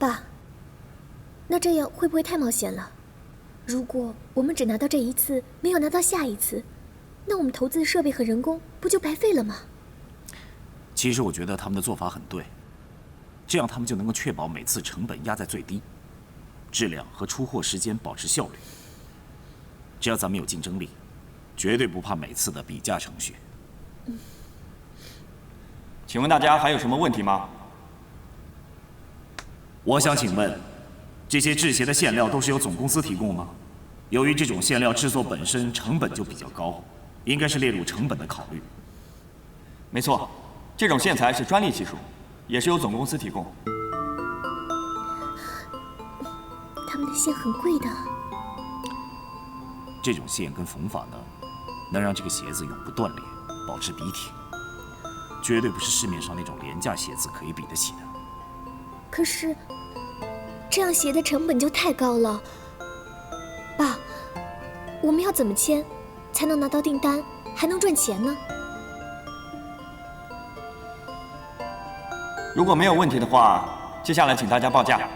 爸，那这样会不会太冒险了？如果我们只拿到这一次，没有拿到下一次，那我们投资的设备和人工不就白费了吗？其实我觉得他们的做法很对，这样他们就能够确保每次成本压在最低，质量和出货时间保持效率。只要咱们有竞争力，绝对不怕每次的比价程序。请问大家还有什么问题吗？我想请问，这些制鞋的馅料都是由总公司提供吗？由于这种馅料制作本身成本就比较高，应该是列入成本的考虑。没错，这种线材是专利技术，也是由总公司提供。他们的线很贵的。这种线跟缝法呢，能让这个鞋子永不断裂，保持笔挺，绝对不是市面上那种廉价鞋子可以比得起的。可是，这样鞋的成本就太高了。爸，我们要怎么签，才能拿到订单，还能赚钱呢？如果没有问题的话，接下来请大家报价。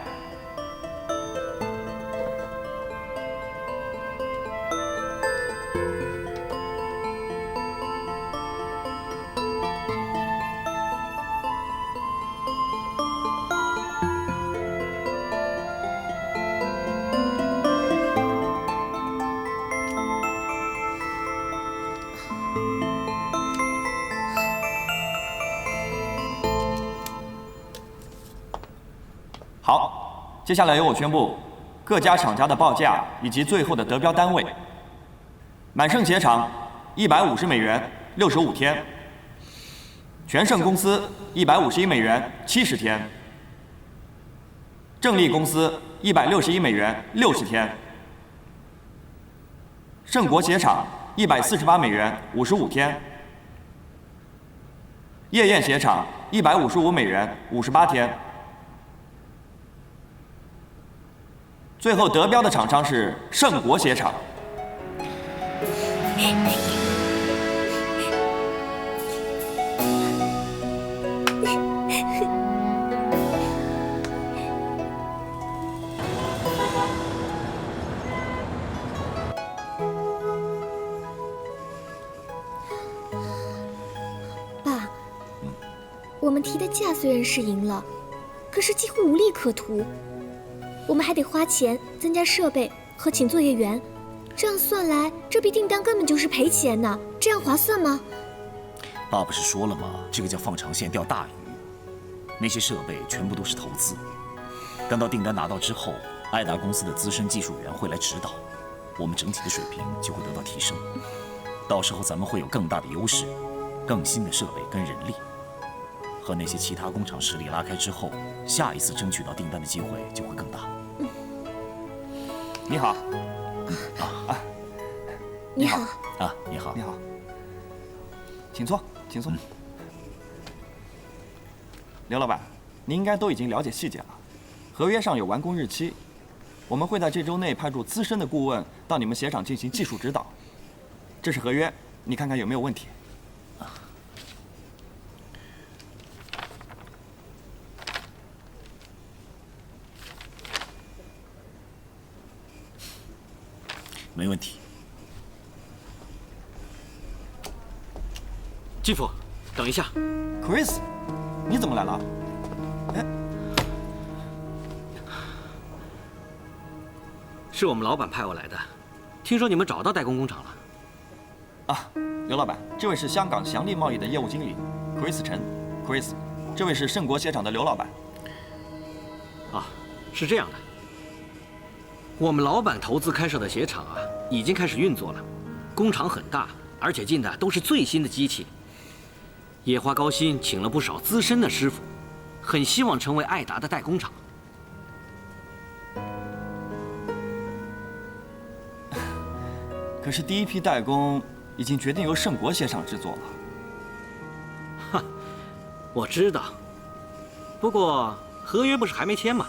好，接下来由我宣布各家厂家的报价以及最后的得标单位。满盛鞋厂150美元，65天；全盛公司151美元，70天；正利公司161美元，60天；盛国鞋厂148美元，55天；夜宴鞋厂155美元，58天。最后得标的厂商是盛国鞋厂。爸，我们提的价虽然是赢了，可是几乎无利可图。我们还得花钱增加设备和请作业员，这样算来，这笔订单根本就是赔钱呢。这样划算吗？爸不是说了吗？这个叫放长线钓大鱼。那些设备全部都是投资，等到订单拿到之后，爱达公司的资深技术员会来指导，我们整体的水平就会得到提升。到时候咱们会有更大的优势，更新的设备跟人力。和那些其他工厂实力拉开之后，下一次争取到订单的机会就会更大。你好。你好。啊，你好。你好。请坐，请坐。刘老板，您应该都已经了解细节了。合约上有完工日期，我们会在这周内派驻资深的顾问到你们鞋厂进行技术指导。这是合约，你看看有没有问题。没问题。继父，等一下。Chris， 你怎么来了？哎，是我们老板派我来的。听说你们找到代工工厂了。啊，刘老板，这位是香港祥利贸易的业务经理 Chris 陈。Chris， 这位是盛国鞋厂的刘老板。啊，是这样的。我们老板投资开设的鞋厂啊，已经开始运作了，工厂很大，而且进的都是最新的机器。也花高薪请了不少资深的师傅，很希望成为爱达的代工厂。可是第一批代工已经决定由盛国鞋厂制作了。哈，我知道，不过合约不是还没签吗？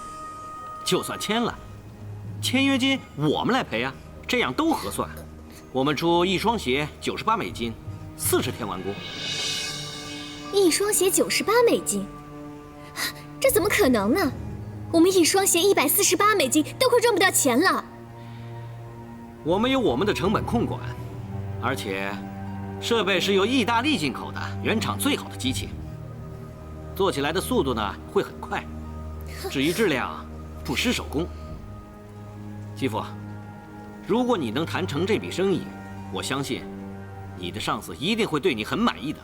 就算签了，签约金我们来赔啊，这样都合算。我们出一双鞋98美金，40天完工。一双鞋98美金，这怎么可能呢？我们一双鞋$148都快赚不掉钱了。我们有我们的成本控管，而且设备是由意大利进口的，原厂最好的机器，做起来的速度呢会很快。至于质量，不失手工。继父，如果你能谈成这笔生意，我相信你的上司一定会对你很满意的。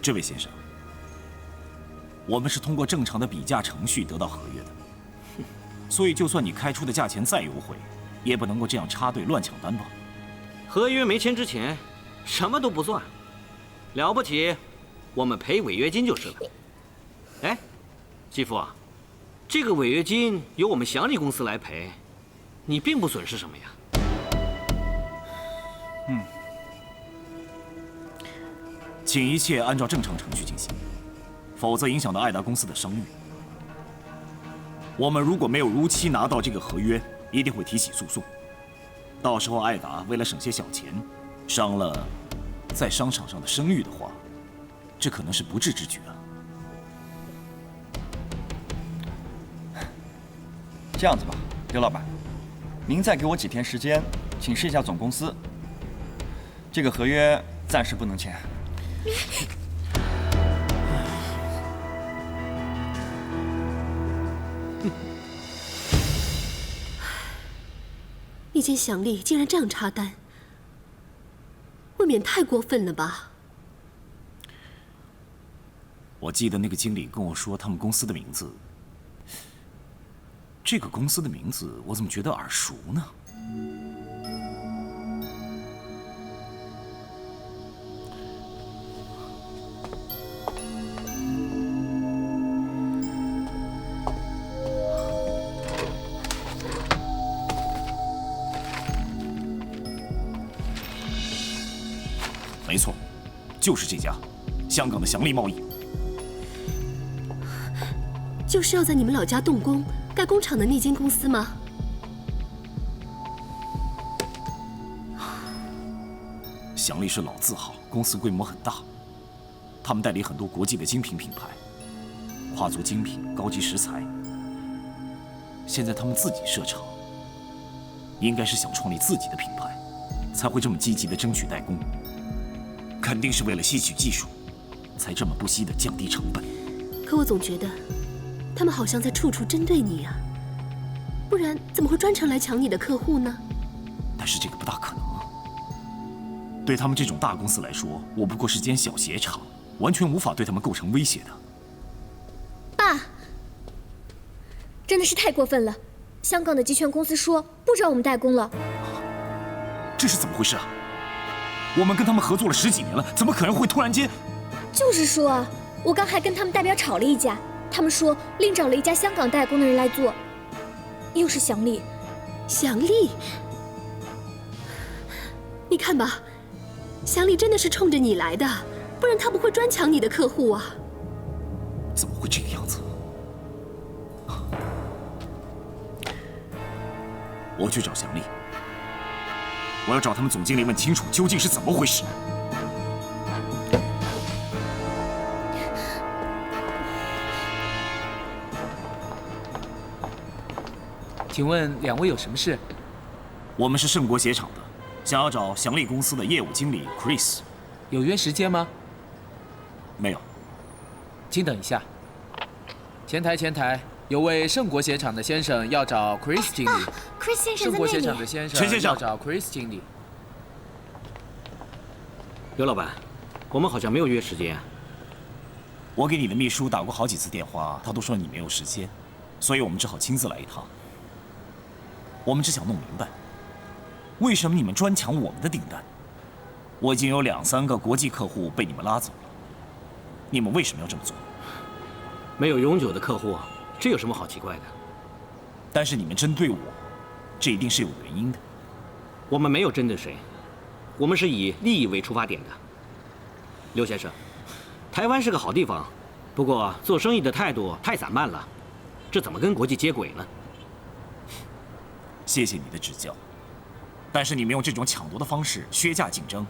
这位先生，我们是通过正常的比价程序得到合约的，所以就算你开出的价钱再优惠，也不能够这样插队乱抢单吧？合约没签之前，什么都不算，了不起，我们赔违约金就是了。哎，继父，这个违约金由我们祥利公司来赔，你并不损失什么呀。请一切按照正常程序进行，否则影响到爱达公司的声誉。我们如果没有如期拿到这个合约，一定会提起诉讼。到时候爱达为了省些小钱，伤了在商场上的声誉的话，这可能是不智之举啊。这样子吧，刘老板，您再给我几天时间，请示一下总公司，这个合约暂时不能签。那间祥利竟然这样插单，未免太过分了吧？我记得那个经理跟我说他们公司的名字，这个公司的名字我怎么觉得耳熟呢？没错，就是这家，香港的祥利贸易。就是要在你们老家动工盖工厂的那间公司吗？祥利是老字号，公司规模很大，他们代理很多国际的精品品牌，跨足精品、高级食材。现在他们自己设厂，应该是想创立自己的品牌，才会这么积极地争取代工。肯定是为了吸取技术，才这么不惜地降低成本。可我总觉得，他们好像在处处针对你啊，不然怎么会专程来抢你的客户呢？但是这个不大可能啊。对他们这种大公司来说，我不过是间小鞋厂，完全无法对他们构成威胁的。爸，真的是太过分了！香港的集权公司说不找我们代工了，这是怎么回事啊？我们跟他们合作了10几年了，怎么可能会突然间？就是说啊，我刚还跟他们代表吵了一架，他们说另找了一家香港代工的人来做，又是祥利。祥利，你看吧，祥利真的是冲着你来的，不然他不会专抢你的客户啊。怎么会这个样子？我去找祥利。我要找他们总经理问清楚究竟是怎么回事。请问两位有什么事？我们是盛国鞋厂的，想要找祥利公司的业务经理 Chris。有约时间吗？没有。请等一下。前台，有位盛国鞋厂的先生要找 Chris 经理。Chris 先生盛国在那里。鞋厂的先陈先生要找 Chris 经理。刘老板，我们好像没有约时间啊。我给你的秘书打过好几次电话，他都说你没有时间，所以我们只好亲自来一趟。我们只想弄明白，为什么你们专抢我们的订单？我已经有2、3个国际客户被你们拉走了，你们为什么要这么做？没有永久的客户，这有什么好奇怪的？但是你们针对我，这一定是有原因的。我们没有针对谁，我们是以利益为出发点的。刘先生，台湾是个好地方，不过做生意的态度太散漫了，这怎么跟国际接轨呢？谢谢你的指教，但是你们用这种抢夺的方式削价竞争，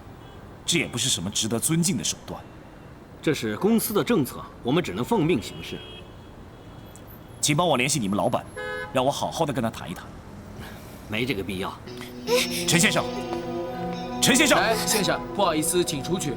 这也不是什么值得尊敬的手段。这是公司的政策，我们只能奉命行事。请帮我联系你们老板，让我好好的跟他谈一谈。没这个必要。陈先生，陈先生，哎，先生，不好意思，请出去。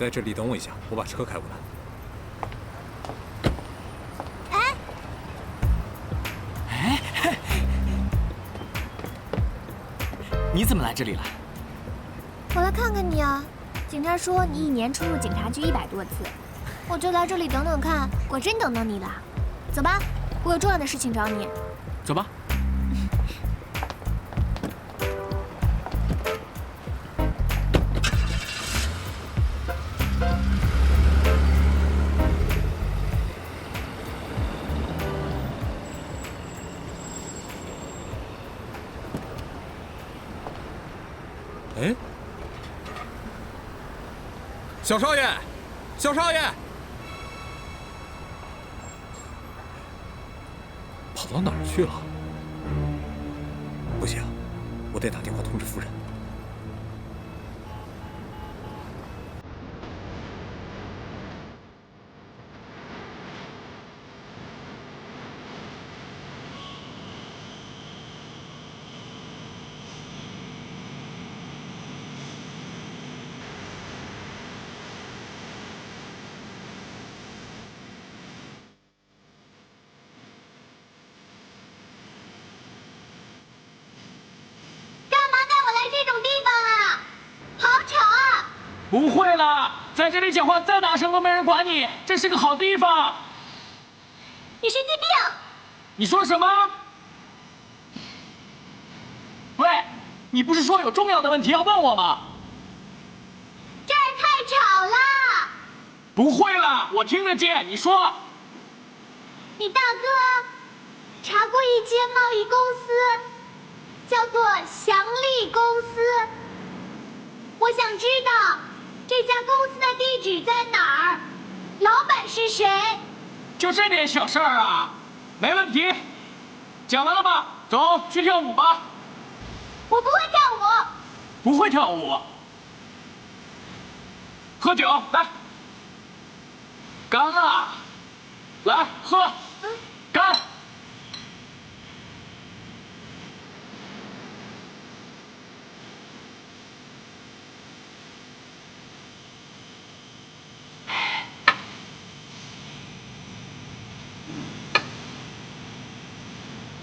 在这里等我一下，我把车开过来。你怎么来这里了？我来看看你啊。警察说你一年出入警察局100多次，我就来这里等等看，果真等到你了。走吧，我有重要的事情找你。走吧。哎，小少爷，小少爷，跑到哪儿去了？不行，我得打电话通知夫人。不会啦，在这里讲话再大声都没人管你，这是个好地方。你神经病！你说什么？喂，你不是说有重要的问题要问我吗？这儿太吵了。不会啦，我听得见。你说。你大哥查过一间贸易公司，叫做祥利公司。我想知道这家公司的地址在哪儿，老板是谁？就这点小事儿啊？没问题。讲完了吧？走，去跳舞吧。我不会跳舞。不会跳舞。喝酒，来。干啊！来喝，干！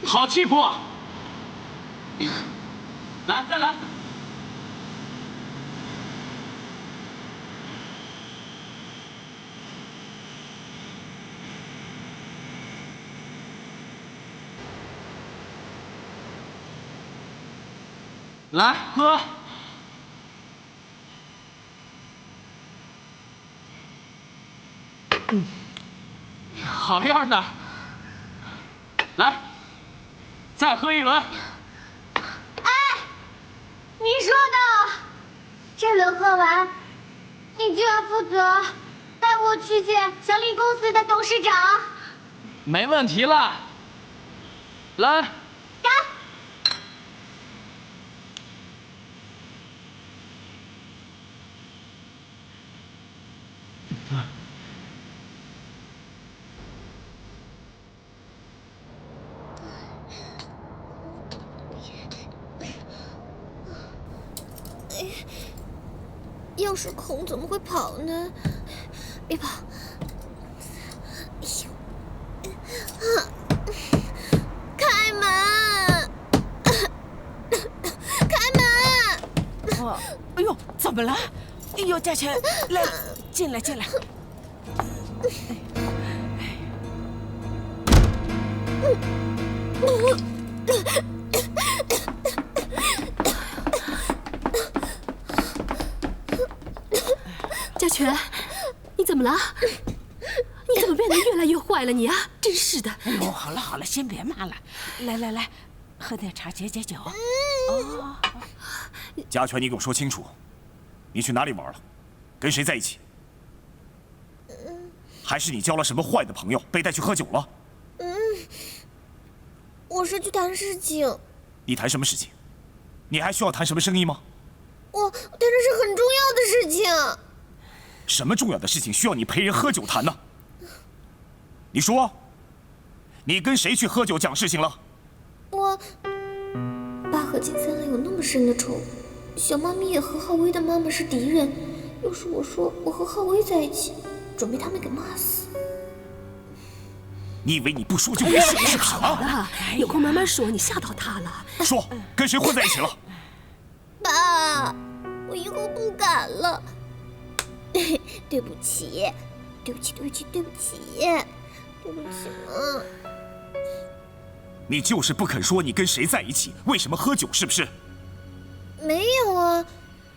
好气魄！来，再来！来喝！好样的！来，再喝一轮。哎，你说的，这轮喝完，你就要负责带我去见祥利公司的董事长。没问题了。来，干！钥匙孔怎么会跑呢？别跑！开门！开门！哦，哎呦，怎么了？哎呦，嘉诚，来，进来，进来。嘉全，你怎么了？你怎么变得越来越坏了你啊？真是的！哎呦，好了好了，先别骂了，来来来，喝点茶解解酒。家权，你给我说清楚，你去哪里玩了？跟谁在一起？还是你交了什么坏的朋友，被带去喝酒了？我是去谈事情。你谈什么事情？你还需要谈什么生意吗？但是是很重要的事情。什么重要的事情需要你陪人喝酒谈呢？你说，你跟谁去喝酒讲事情了？爸和金三郎有那么深的仇，小猫咪也和浩威的妈妈是敌人。要是我说我和浩威在一起，准被他们给骂死。你以为你不说就没事了是不是啊？有空慢慢说，你吓到他了。说，跟谁混在一起了？爸，我以后不敢了。对不起，对不起，对不起，对不起，对不起嘛。你就是不肯说你跟谁在一起，为什么喝酒是不是？没有啊，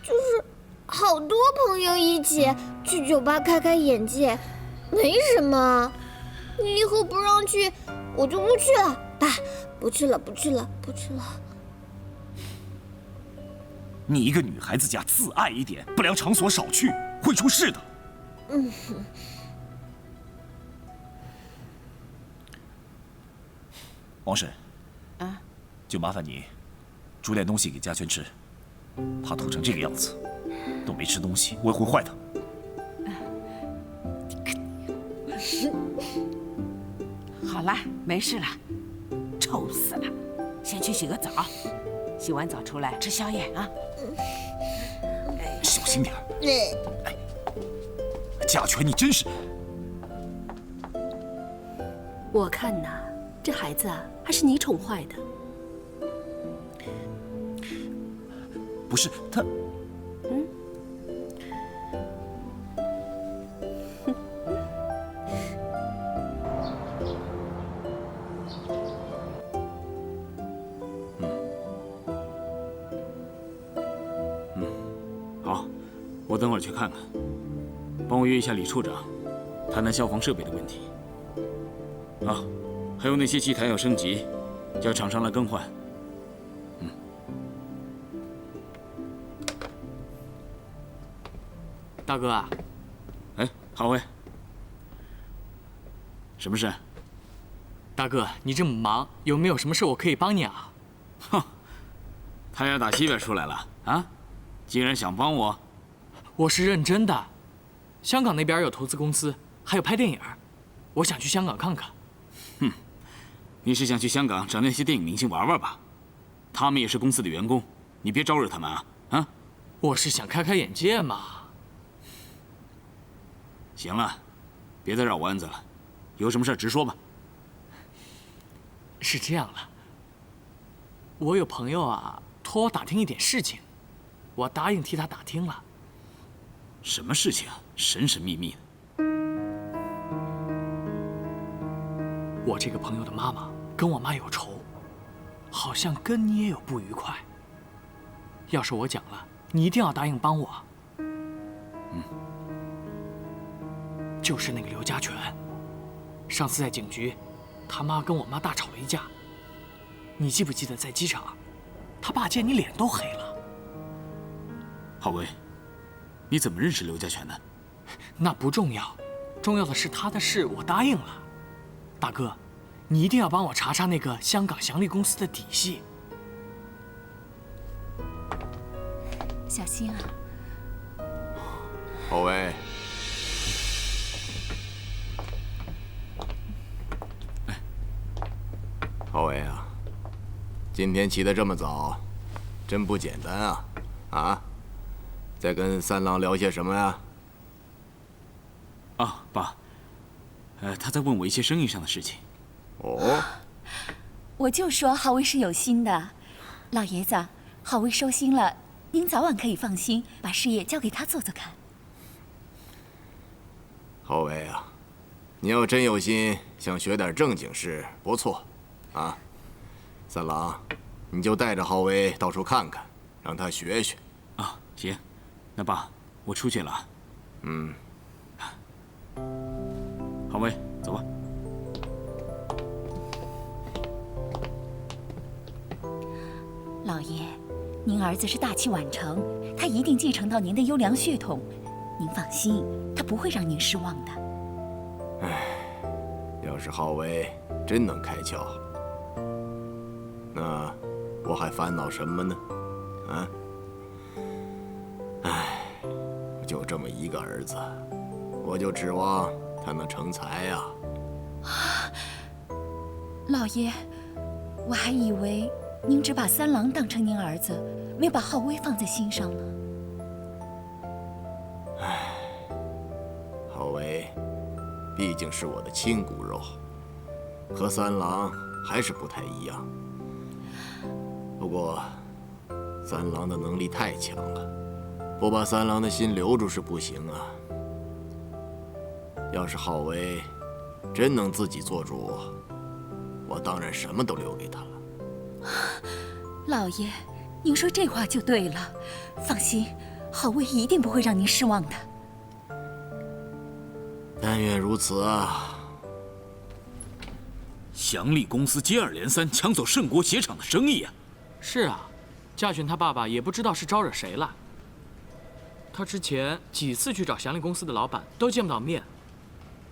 就是好多朋友一起去酒吧开开眼界，没什么。你以后不让去，我就不去了。爸，不去了，不去了，不去了。你一个女孩子家，自爱一点，不良场所少去，会出事的。王婶，就麻烦你煮点东西给家全吃，他吐成这个样子，都没吃东西，我也会坏的。好了，没事了，臭死了，先去洗个澡，洗完澡出来吃宵夜啊。小心点儿。哎，家全，你真是……我看呐，这孩子啊，还是你宠坏的。不是他。好，我等会儿去看看，帮我约一下李处长，谈谈消防设备的问题。啊，还有那些机台要升级，叫厂商来更换。大哥啊，哎，郝威，什么事？大哥，你这么忙，有没有什么事我可以帮你啊？哼，太阳打西边出来了啊！竟然想帮我？我是认真的。香港那边有投资公司，还有拍电影，我想去香港看看。哼，你是想去香港找那些电影明星玩玩吧？他们也是公司的员工，你别招惹他们啊！啊！我是想开开眼界嘛。行了，别再绕弯子了，有什么事直说吧。是这样了，我有朋友啊，托我打听一点事情，我答应替他打听了。什么事情啊？神神秘秘的。我这个朋友的妈妈跟我妈有仇，好像跟你也有不愉快。要是我讲了，你一定要答应帮我。就是那个刘家全，上次在警局，他妈跟我妈大吵了一架。你记不记得在机场，他爸见你脸都黑了。郝威，你怎么认识刘家全的？那不重要，重要的是他的事我答应了。大哥，你一定要帮我查查那个香港祥利公司的底细。小心啊！郝威。郝威啊，今天起得这么早，真不简单啊！啊，在跟三郎聊些什么呀？啊，爸，他在问我一些生意上的事情。哦，我就说郝威是有心的，老爷子，郝威收心了，您早晚可以放心，把事业交给他做做看。郝威啊，你要真有心想学点正经事，不错。啊，三郎，你就带着郝威到处看看，让他学学。啊，行，那爸，我出去了。郝威，走吧。老爷，您儿子是大器晚成，他一定继承到您的优良血统。您放心，他不会让您失望的。唉，要是浩威真能开窍，那我还烦恼什么呢？啊？唉，就这么一个儿子，我就指望他能成才呀。老爷，我还以为您只把三郎当成您儿子，没把浩威放在心上呢。唉，浩威毕竟是我的亲骨肉，和三郎还是不太一样。不过，三郎的能力太强了，不把三郎的心留住是不行啊。要是浩威真能自己做主，我当然什么都留给他了。老爷，您说这话就对了。放心，浩威一定不会让您失望的。但愿如此啊。祥利公司接二连三抢走圣国鞋厂的生意啊！是啊，嘉群他爸爸也不知道是招惹谁了。他之前几次去找祥利公司的老板都见不到面。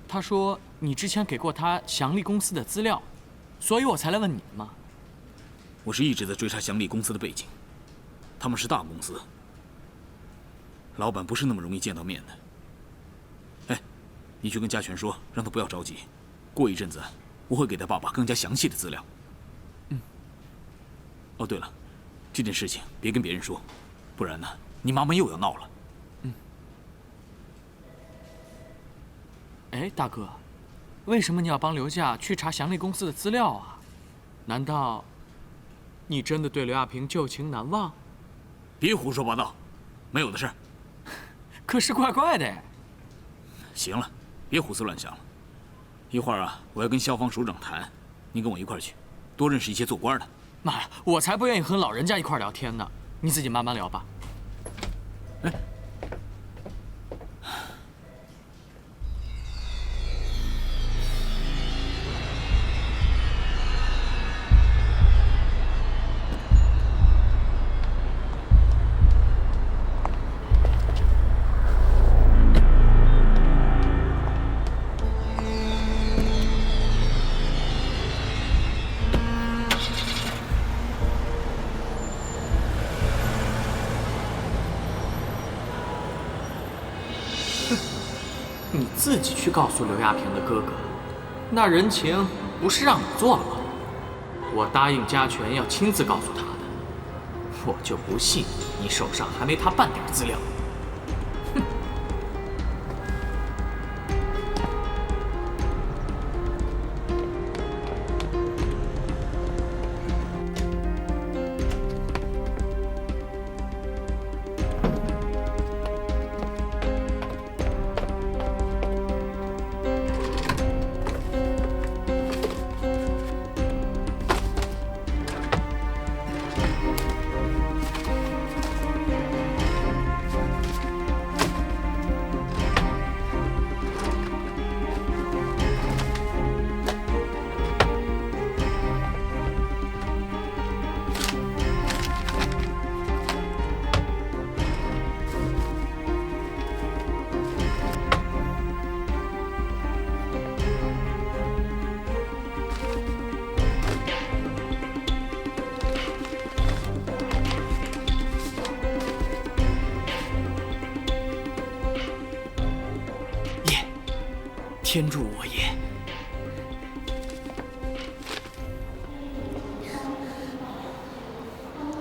他说你之前给过他祥利公司的资料，所以我才来问你嘛。我是一直在追查祥利公司的背景，他们是大公司，老板不是那么容易见到面的。哎，你去跟嘉全说，让他不要着急，过一阵子我会给他爸爸更加详细的资料。嗯。哦，对了，这件事情别跟别人说，不然呢，你妈妈又要闹了。嗯。哎，大哥，为什么你要帮刘家去查祥利公司的资料啊？难道你真的对刘亚平旧情难忘？别胡说八道，没有的事。可是怪怪的哎。行了，别胡思乱想了。一会儿啊，我要跟消防署长谈，你跟我一块儿去，多认识一些做官的。妈呀，我才不愿意和老人家一块聊天呢，你自己慢慢聊吧。哎。你自己去告诉刘亚平的哥哥，那人情不是让你做了吗？我答应嘉全要亲自告诉他的，我就不信你手上还没他半点资料。哼！天助我也！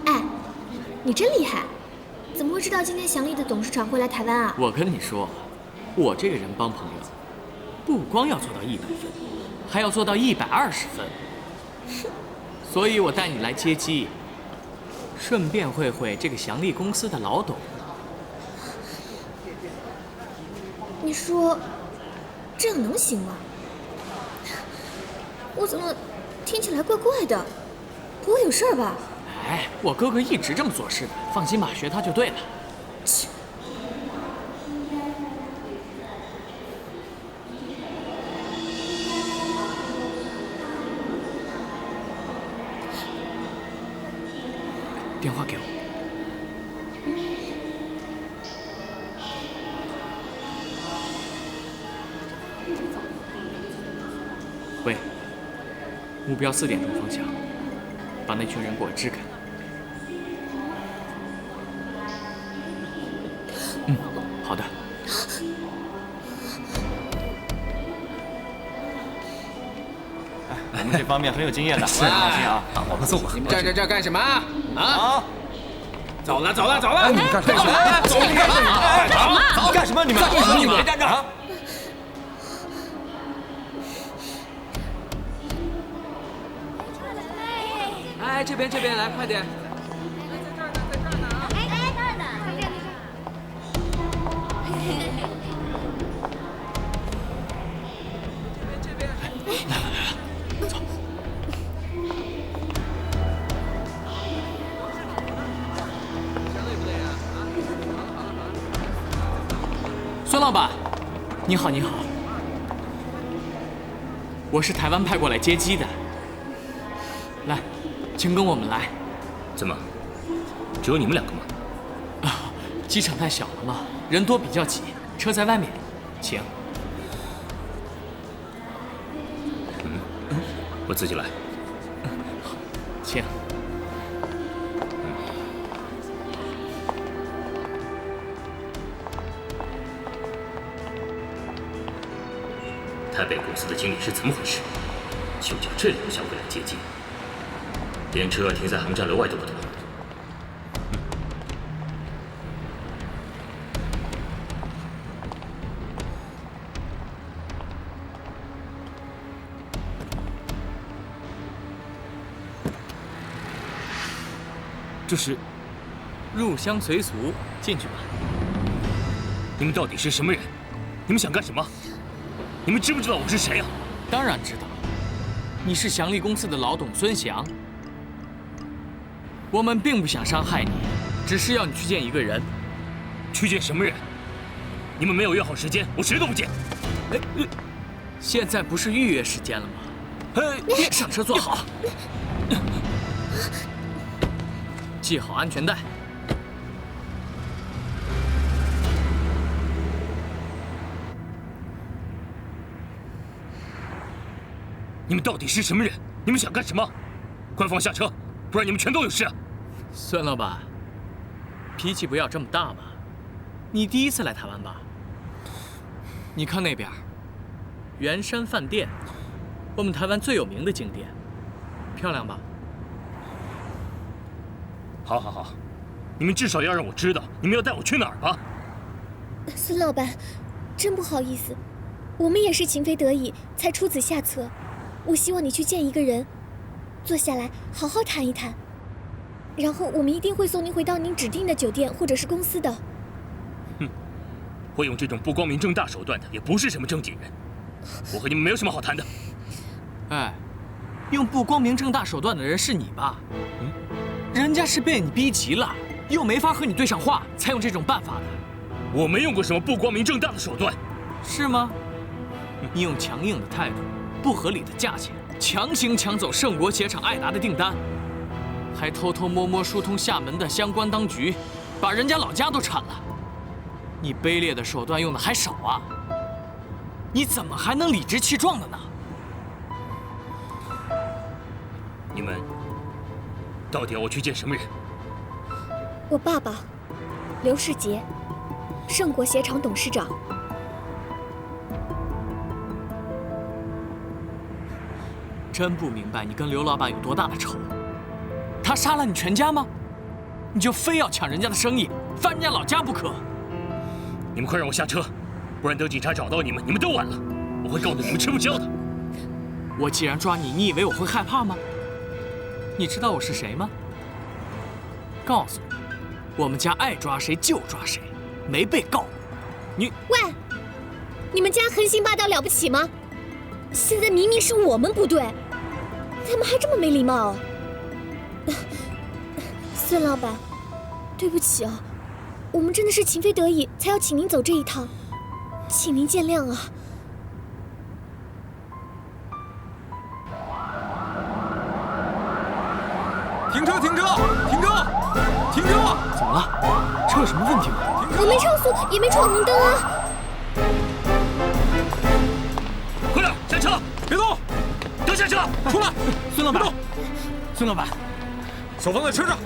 哎，你真厉害，怎么会知道今天祥利的董事长会来台湾啊？我跟你说，我这个人帮朋友，不光要做到100分，还要做到120分。所以我带你来接机，顺便会会这个祥利公司的老董。你说，这样能行吗？我怎么听起来怪怪的？不会有事儿吧？哎，我哥哥一直这么做事的，放心吧，学他就对了。切！电话给我。喂，目标4点钟方向，把那群人给我支开。好的。我们这方面很有经验的，放心啊。我们送吧。你们站在这儿干什么？啊！走了！你干什么？走！你干什么？干什么？你们干什么？你们站这儿！哎，这边来，快点！孙老板，你好，你好，我是台湾派过来接机的。来，请跟我们来。怎么，只有你们2个吗？啊，机场太小了嘛，人多比较挤，车在外面，请。我自己来。请。台北公司的经理是怎么回事？就叫这两个小鬼来接机，连车停在航站楼外都不懂。这是入乡随俗，进去吧。你们到底是什么人？你们想干什么？你们知不知道我是谁啊？当然知道，你是祥利公司的老董孙祥。我们并不想伤害你，只是要你去见一个人。去见什么人？你们没有约好时间，我谁都不见。现在不是预约时间了吗？上车坐好，系好安全带。你们到底是什么人？你们想干什么？快放下车，不然你们全都有事。孙老板，脾气不要这么大嘛。你第一次来台湾吧？你看那边，圆山饭店，我们台湾最有名的景点，漂亮吧？好，好，好，你们至少要让我知道你们要带我去哪儿吧。孙老板，真不好意思，我们也是情非得已才出此下策。我希望你去见一个人，坐下来好好谈一谈，然后我们一定会送您回到您指定的酒店或者是公司的。哼，会用这种不光明正大手段的也不是什么正经人，我和你们没有什么好谈的。哎，用不光明正大手段的人是你吧？人家是被你逼急了，又没法和你对上话，才用这种办法的。我没用过什么不光明正大的手段，是吗？你用强硬的态度、不合理的价钱，强行抢走盛国鞋厂爱达的订单，还偷偷摸摸疏通厦门的相关当局，把人家老家都铲了。你卑劣的手段用的还少啊？你怎么还能理直气壮的呢？你们到底要我去见什么人？我爸爸，刘世杰，盛国鞋厂董事长。真不明白你跟刘老板有多大的仇。他杀了你全家吗？你就非要抢人家的生意，翻人家老家不可？你们快让我下车，不然等警察找到你们，你们都完了。我会告得你们吃不消的。我既然抓你，你以为我会害怕吗？你知道我是谁吗？告诉你，我们家爱抓谁就抓谁，没被告过。你喂，你们家横行霸道了不起吗？现在明明是我们不对，怎么还这么没礼貌？孙老板，对不起啊，我们真的是情非得已才要请您走这一趟，请您见谅啊。停车！停车！停车！停车！怎么了？车有什么问题吗？我没超速，也没闯红灯啊！快点下车！别动！都下车！出来！孙老板，别动！孙老板，手放在车上，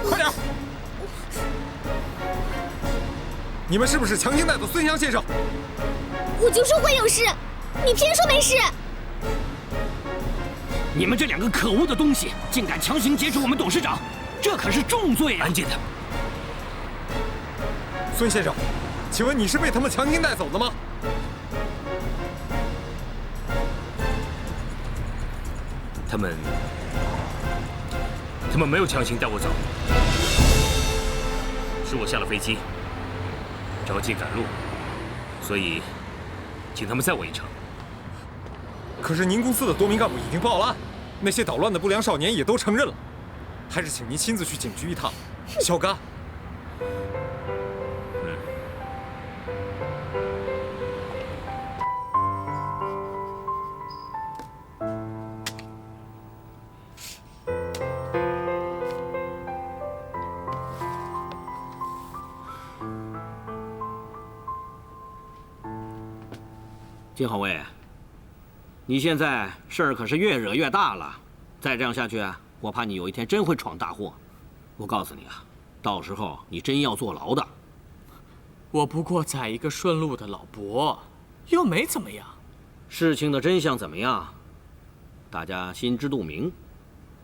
快点！你们是不是强行带走孙祥先生？我就说会有事，你偏说没事。你们这两个可恶的东西，竟敢强行劫持我们董事长，这可是重罪啊！安静点。孙先生，请问你是被他们强行带走的吗？他们没有强行带我走，是我下了飞机，着急赶路，所以请他们载我一程。可是您公司的多名干部已经报了案，那些捣乱的不良少年也都承认了，还是请您亲自去警局一趟，小嘎。金好卫，你现在事儿可是越惹越大了，再这样下去，我怕你有一天真会闯大祸。我告诉你啊，到时候你真要坐牢的。我不过载一个顺路的老伯，又没怎么样。事情的真相怎么样？大家心知肚明。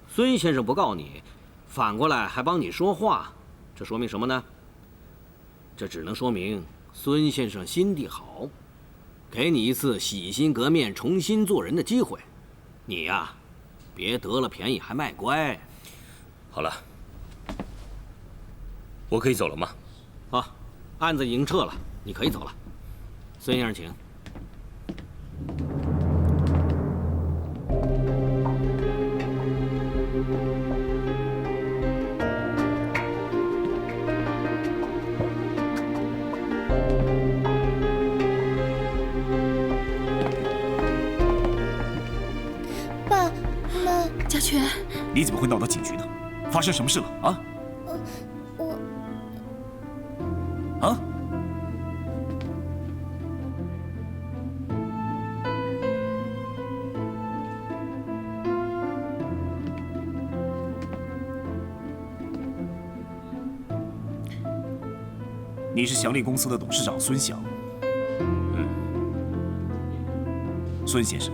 孙先生不告你，反过来还帮你说话，这说明什么呢？这只能说明孙先生心地好。给你一次洗心革面、重新做人的机会，你呀，别得了便宜还卖乖。好了，我可以走了吗？啊，案子已经撤了，你可以走了。孙先生，请。嘉全，你怎么会闹到警局呢？发生什么事了啊？啊？你是祥利公司的董事长孙祥。孙先生。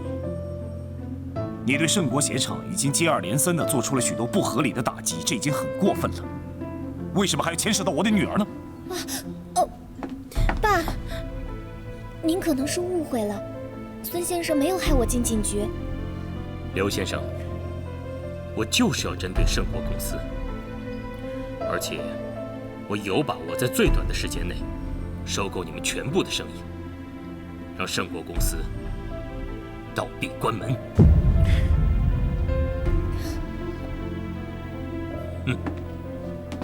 你对盛国鞋厂已经接二连三地做出了许多不合理的打击，这已经很过分了。为什么还要牵涉到我的女儿呢？爸，您可能是误会了，孙先生没有害我进警局。刘先生，我就是要针对盛国公司，而且我有把握在最短的时间内收购你们全部的生意，让盛国公司倒闭关门。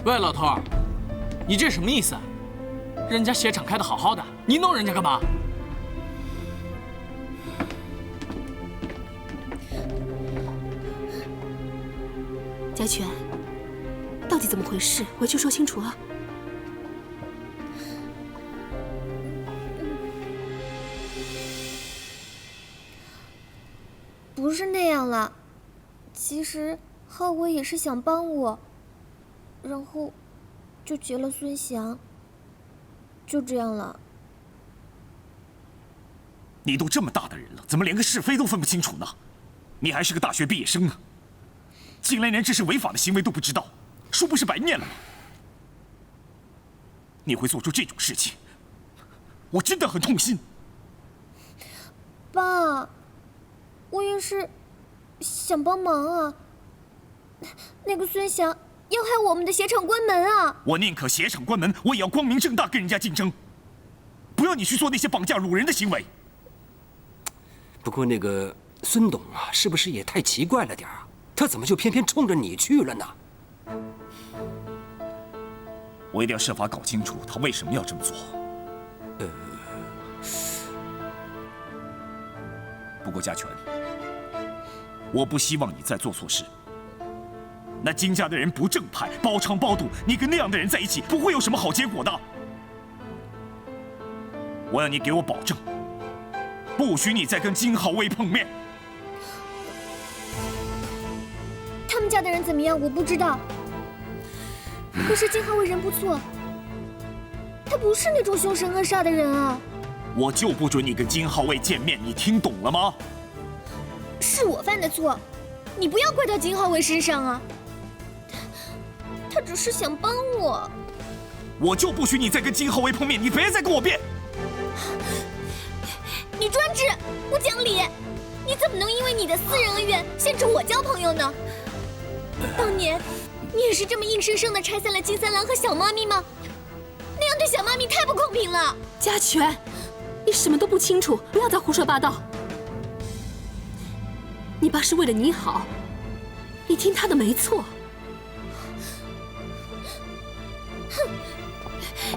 喂，老头儿，你这什么意思？人家鞋厂开得好好的，你弄人家干嘛？嘉全，到底怎么回事？回去说清楚啊！不是那样了，其实浩伟也是想帮我。然后，就劫了孙祥，就这样了。你都这么大的人了，怎么连个是非都分不清楚呢？你还是个大学毕业生呢，竟然连这是违法的行为都不知道，书不是白念了吗？你会做出这种事情，我真的很痛心。爸，我也是想帮忙啊。那个孙祥要害我们的鞋厂关门啊！我宁可鞋厂关门，我也要光明正大跟人家竞争，不要你去做那些绑架掳人的行为。不过那个孙董啊，是不是也太奇怪了点啊？他怎么就偏偏冲着你去了呢？我一定要设法搞清楚他为什么要这么做。不过嘉全，我不希望你再做错事。那金家的人不正派，包娼包赌，你跟那样的人在一起，不会有什么好结果的。我要你给我保证，不许你再跟金浩威碰面。他们家的人怎么样，我不知道。可是金浩威人不错，他不是那种凶神恶煞的人啊。我就不准你跟金浩威见面，你听懂了吗？是我犯的错，你不要怪到金浩威身上啊。他只是想帮我。我就不许你再跟金浩威碰面，你别再跟我辩。你专制，不讲理，你怎么能因为你的私人恩怨限制我交朋友呢？当年你也是这么硬生生的拆散了金三郎和小妈咪吗？那样对小妈咪太不公平了。家权，你什么都不清楚，不要再胡说八道。你爸是为了你好，你听他的没错。哼，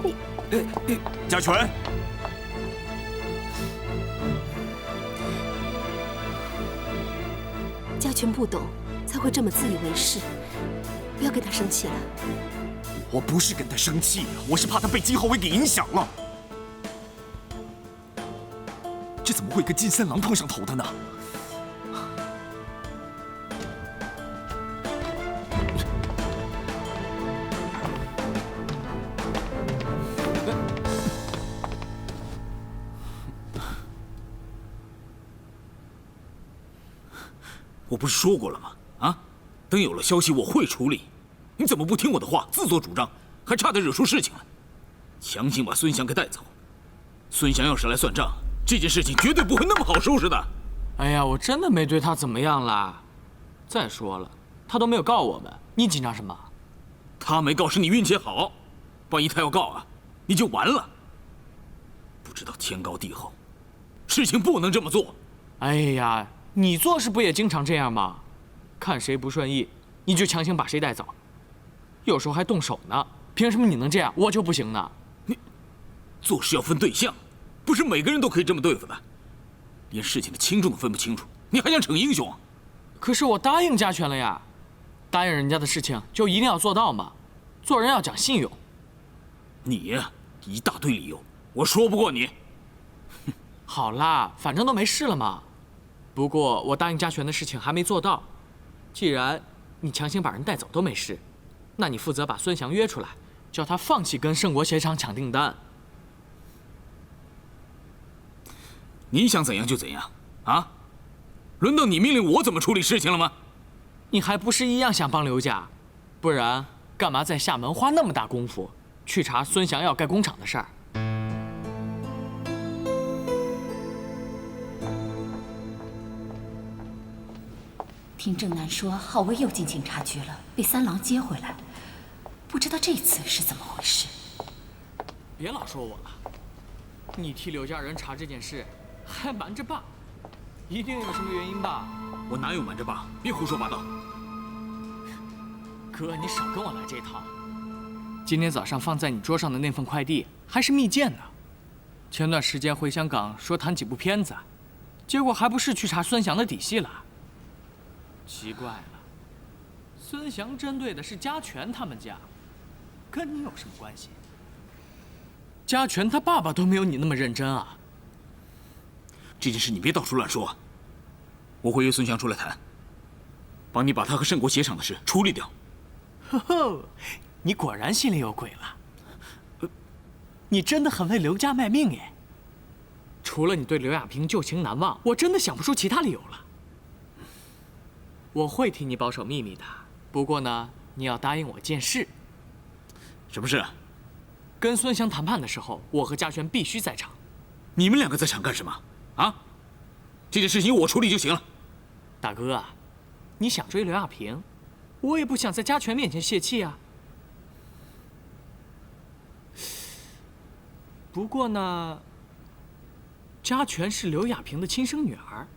你家权。家权不懂，才会这么自以为是。不要跟他生气了。我不是跟他生气，我是怕他被金浩威给影响了。这怎么会跟金三郎碰上头的呢？我不是说过了吗？啊，等有了消息我会处理。你怎么不听我的话，自作主张，还差点惹出事情来，强行把孙祥给带走。孙祥要是来算账，这件事情绝对不会那么好收拾的。哎呀，我真的没对他怎么样啦。再说了，他都没有告我们，你紧张什么？他没告是你运气好，万一他要告啊，你就完了。不知道天高地厚，事情不能这么做。哎呀，你做事不也经常这样吗？看谁不顺意，你就强行把谁带走，有时候还动手呢。凭什么你能这样，我就不行呢？你做事要分对象，不是每个人都可以这么对付的。连事情的轻重都分不清楚，你还想逞英雄？可是我答应家权了呀，答应人家的事情就一定要做到嘛。做人要讲信用。你呀，一大堆理由，我说不过你。好啦，反正都没事了嘛。不过我答应家权的事情还没做到，既然你强行把人带走都没事，那你负责把孙祥约出来，叫他放弃跟盛国鞋厂抢订单。你想怎样就怎样啊？轮到你命令我怎么处理事情了吗？你还不是一样想帮刘家？不然干嘛在厦门花那么大功夫去查孙祥要盖工厂的事儿？听郑南说，浩威又进警察局了，被三郎接回来，不知道这次是怎么回事。别老说我了，你替刘家人查这件事，还瞒着爸，一定有什么原因吧？我哪有瞒着爸？别胡说八道。哥，你少跟我来这套。今天早上放在你桌上的那份快递还是密件呢。前段时间回香港说谈几部片子，结果还不是去查孙祥的底细了。奇怪了，孙祥针对的是家权他们家，跟你有什么关系？家权他爸爸都没有你那么认真啊。这件事你别到处乱说，我会约孙祥出来谈，帮你把他和盛国鞋厂的事处理掉。呵呵，你果然心里有鬼了。你真的很为刘家卖命耶。除了你对刘亚平旧情难忘，我真的想不出其他理由了。我会替你保守秘密的，不过呢，你要答应我件事。什么事？跟孙祥谈判的时候，我和家权必须在场。你们两个在场干什么？啊？这件事情由我处理就行了。大哥啊，你想追刘亚平，我也不想在家权面前泄气啊。不过呢，家权是刘亚平的亲生女儿。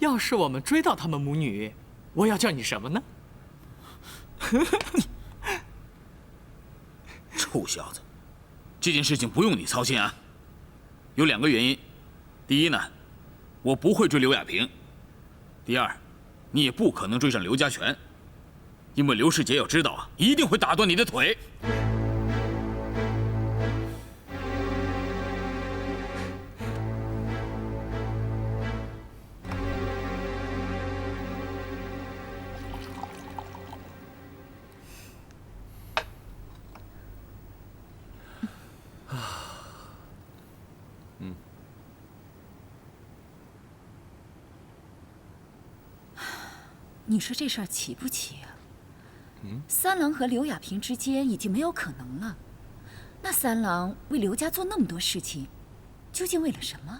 要是我们追到他们母女，我要叫你什么呢？臭小子，这件事情不用你操心啊。有2个原因，第一呢，我不会追刘亚平；第二，你也不可能追上刘家权。因为刘世杰要知道啊，一定会打断你的腿。你说这事儿奇不奇啊？三郎和刘亚平之间已经没有可能了。那三郎为刘家做那么多事情，究竟为了什么？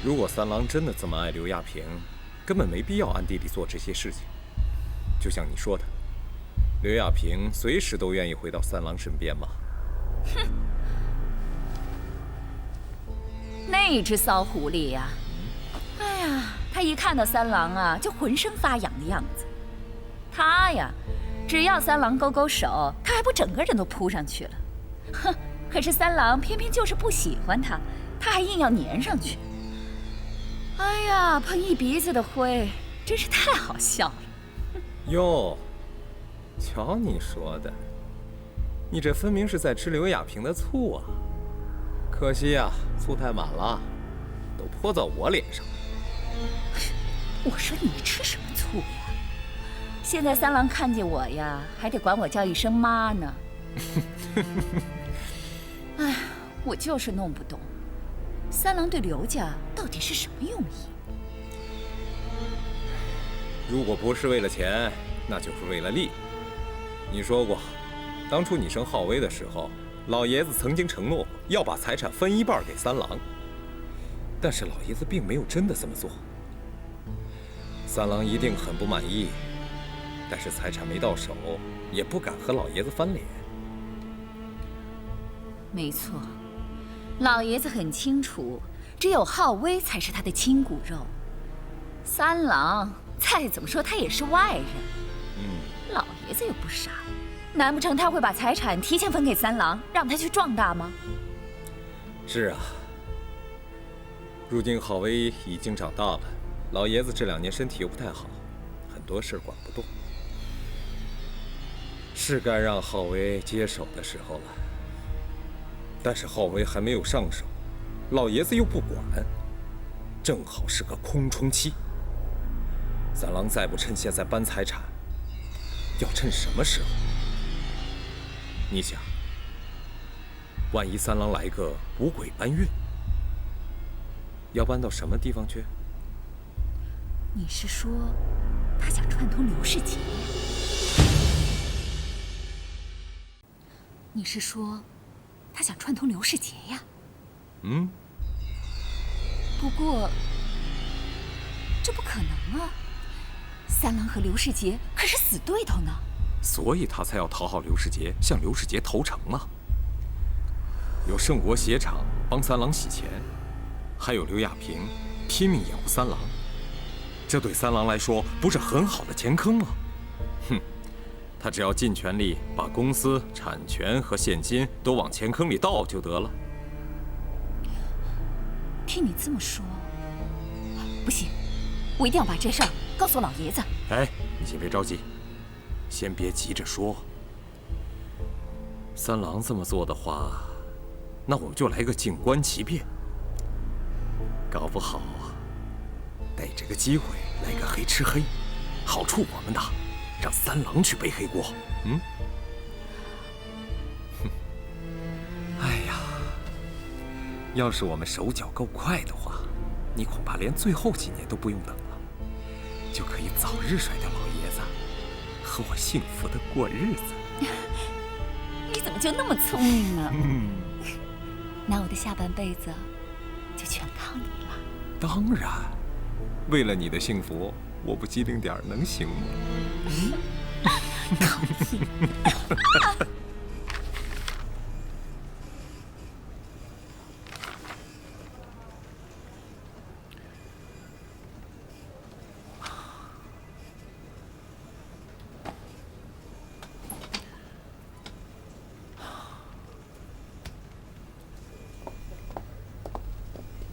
如果三郎真的这么爱刘亚平，根本没必要暗地里做这些事情。就像你说的，刘亚平随时都愿意回到三郎身边嘛。哼，那只骚狐狸呀！哎呀，他一看到三郎啊，就浑身发痒的样子。他呀，只要三郎勾勾手，他还不整个人都扑上去了。哼，可是三郎偏偏就是不喜欢他，他还硬要粘上去。哎呀，喷一鼻子的灰，真是太好笑了。哟，瞧你说的，你这分明是在吃刘亚平的醋啊！可惜呀，醋太满了，都泼到我脸上。我说你吃什么醋呀？现在三郎看见我呀，还得管我叫一声妈呢。哎，我就是弄不懂，三郎对刘家到底是什么用意？如果不是为了钱，那就是为了利。你说过，当初你生浩威的时候，老爷子曾经承诺要把财产分一半给三郎，但是老爷子并没有真的这么做。三郎一定很不满意，但是财产没到手，也不敢和老爷子翻脸。没错，老爷子很清楚，只有浩威才是他的亲骨肉。三郎再怎么说他也是外人，老爷子又不傻，难不成他会把财产提前分给三郎，让他去壮大吗？是啊，如今浩威已经长大了，老爷子这2年身体又不太好，很多事管不动，是该让浩威接手的时候了。但是浩威还没有上手，老爷子又不管，正好是个空窗期。三郎再不趁现在搬财产，要趁什么时候？你想，万一三郎来个五鬼搬运，要搬到什么地方去？你是说，他想串通刘世杰？你是说，他想串通刘世杰呀？不过，这不可能啊！三郎和刘世杰可是死对头呢。所以他才要讨好刘世杰，向刘世杰投诚嘛。有圣国鞋厂帮三郎洗钱，还有刘亚平拼命掩护三郎，这对三郎来说不是很好的钱坑吗？哼，他只要尽全力把公司、产权和现金都往钱坑里倒就得了。听你这么说，不行，我一定要把这事儿告诉老爷子。哎，你先别着急，先别急着说。三郎这么做的话，那我们就来个静观其变，搞不好逮这个机会来个黑吃黑，好处我们的，让三郎去背黑锅。哎呀，要是我们手脚够快的话，你恐怕连最后几年都不用等了，就可以早日甩掉老爷子，和我幸福的过日子。你怎么就那么聪明呢？那我的下半辈子就全靠你了。当然，为了你的幸福，我不机灵点能行吗？讨厌！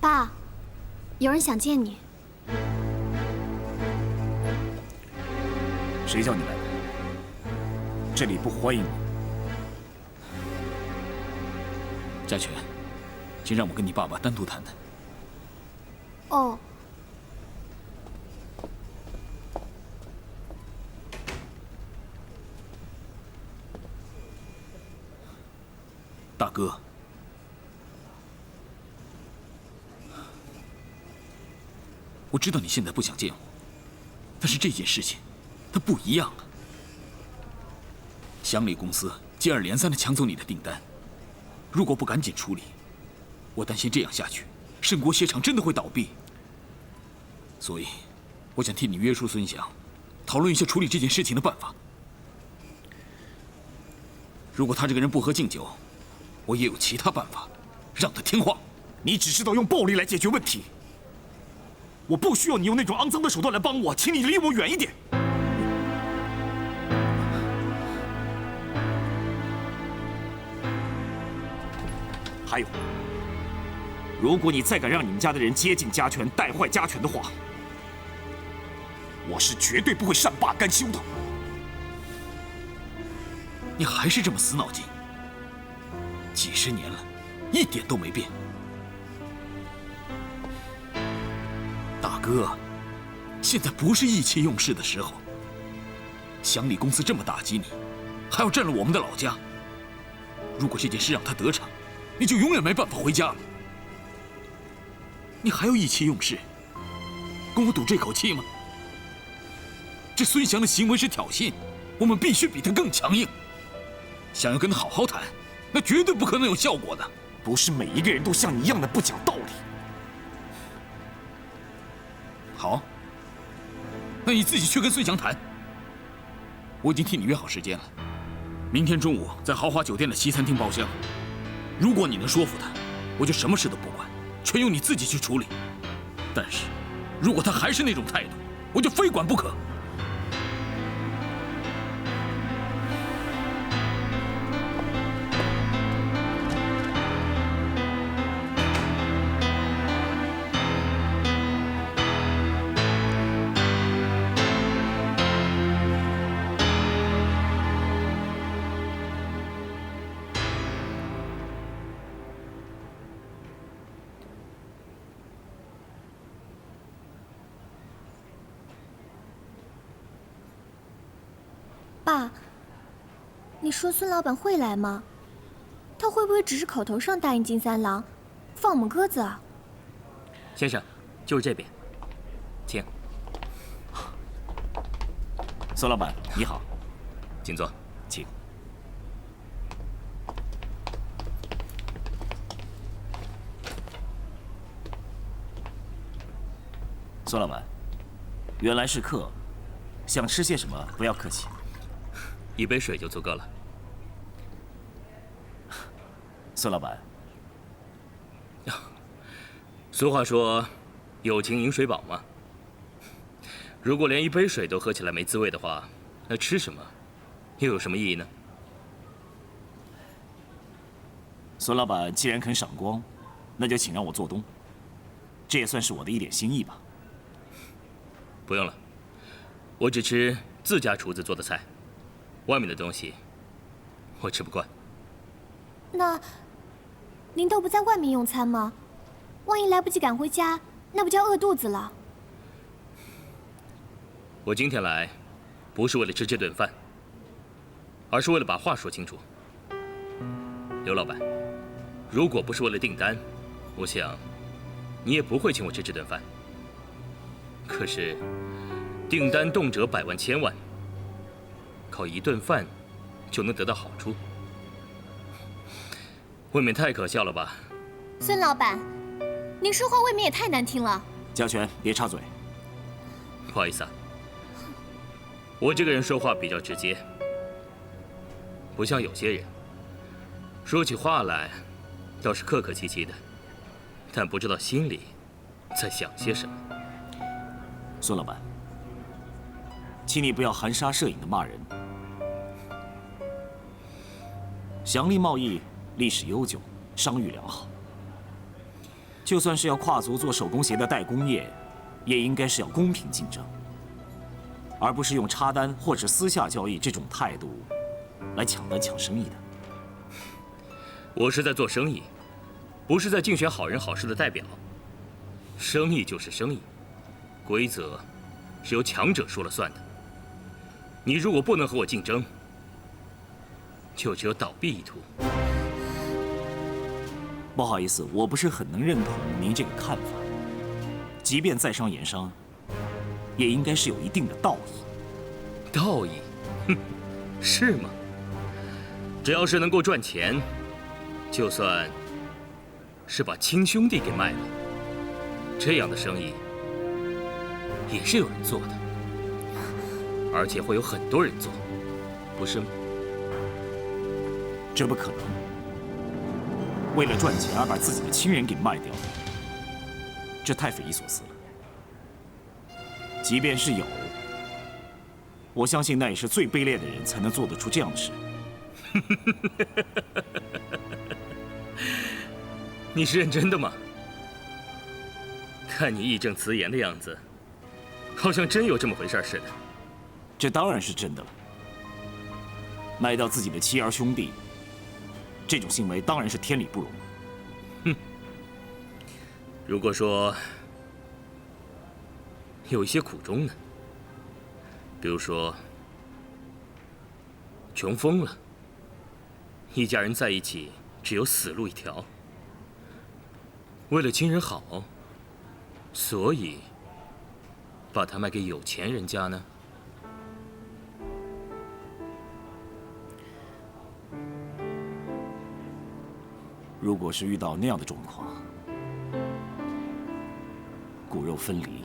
爸，有人想见你。谁叫你来的？这里不欢迎你。嘉全，请让我跟你爸爸单独谈谈。哦。大哥，我知道你现在不想见我，但是这件事情，它不一样了。祥利公司接二连三地抢走你的订单，如果不赶紧处理，我担心这样下去，盛国鞋厂真的会倒闭。所以，我想替你约束孙祥，讨论一下处理这件事情的办法。如果他这个人不喝敬酒，我也有其他办法，让他听话。你只知道用暴力来解决问题，我不需要你用那种肮脏的手段来帮我，请你离我远一点。还有，如果你再敢让你们家的人接近家权，带坏家权的话，我是绝对不会善罢甘休的。你还是这么死脑筋，几十年了，一点都没变。大哥，现在不是意气用事的时候。祥利公司这么打击你，还要占了我们的老家。如果这件事让他得逞，你就永远没办法回家了。你还要意气用事，跟我赌这口气吗？这孙祥的行为是挑衅，我们必须比他更强硬。想要跟他好好谈，那绝对不可能有效果的。不是每一个人都像你一样的不讲道理。好，那你自己去跟孙祥谈。我已经替你约好时间了，明天中午在豪华酒店的西餐厅包厢。如果你能说服他，我就什么事都不管，全由你自己去处理。但是，如果他还是那种态度，我就非管不可。爸，你说孙老板会来吗？他会不会只是口头上答应金三郎，放我们鸽子啊？先生，就是这边，请。孙老板，你好，请坐，请。孙老板，原来是客，想吃些什么不要客气。一杯水就足够了。孙老板，俗话说，友情饮水饱嘛。如果连一杯水都喝起来没滋味的话，那吃什么，又有什么意义呢？孙老板既然肯赏光，那就请让我做东，这也算是我的一点心意吧。不用了，我只吃自家厨子做的菜。外面的东西，我吃不惯。那，您都不在外面用餐吗？万一来不及赶回家，那不就要饿肚子了？我今天来，不是为了吃这顿饭，而是为了把话说清楚。刘老板，如果不是为了订单，我想，你也不会请我吃这顿饭。可是，订单动辄百万千万。靠一顿饭就能得到好处，未免太可笑了吧？孙老板，您说话未免也太难听了。嘉全，别插嘴。不好意思啊，我这个人说话比较直接，不像有些人说起话来倒是客客气气的，但不知道心里在想些什么。孙老板，请你不要含沙射影的骂人。祥利贸易历史悠久，商誉良好。就算是要跨足做手工鞋的代工业，也应该是要公平竞争。而不是用插单或者私下交易这种态度来抢单抢生意的。我是在做生意，不是在竞选好人好事的代表。生意就是生意，规则是由强者说了算的。你如果不能和我竞争，就只有倒闭一途。不好意思，我不是很能认同您这个看法。即便在商言商，也应该是有一定的道义。道义？哼，是吗？只要是能够赚钱，就算是把亲兄弟给卖了，这样的生意也是有人做的，而且会有很多人做，不是吗？这不可能。为了赚钱而把自己的亲人给卖掉，这太匪夷所思了。即便是有，我相信那也是最卑劣的人才能做得出这样的事。你是认真的吗？看你义正辞严的样子，好像真有这么回事似的。这当然是真的了。卖掉自己的妻儿兄弟，这种行为当然是天理不容。哼，如果说有一些苦衷呢，比如说穷疯了，一家人在一起只有死路一条，为了亲人好，所以把它卖给有钱人家呢？如果是遇到那样的状况，骨肉分离，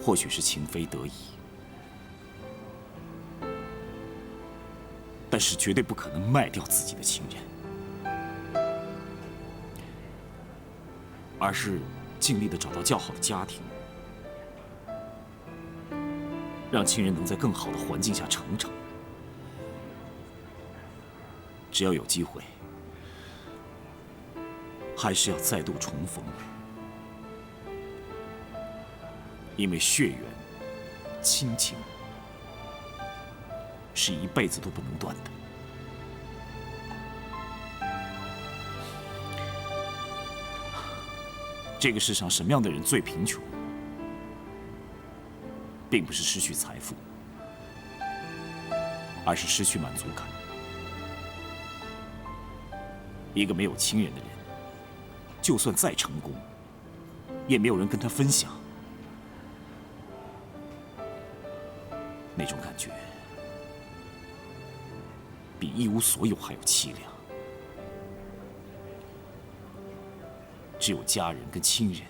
或许是情非得已，但是绝对不可能卖掉自己的亲人，而是尽力的找到较好的家庭，让亲人能在更好的环境下成长。只要有机会，还是要再度重逢，因为血缘、亲情是一辈子都不能断的。这个世上什么样的人最贫穷，并不是失去财富，而是失去满足感。一个没有亲人的人，就算再成功，也没有人跟他分享，那种感觉比一无所有还有凄凉。只有家人跟亲人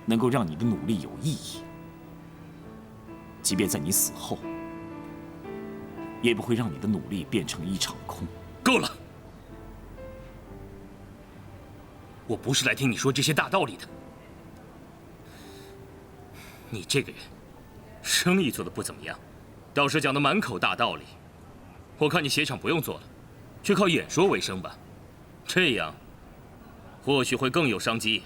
能够让你的努力有意义，即便在你死后，也不会让你的努力变成一场空。够了！我不是来听你说这些大道理的。你这个人，生意做得不怎么样，倒是讲得满口大道理。我看你鞋厂不用做了，去靠演说为生吧，这样或许会更有商机。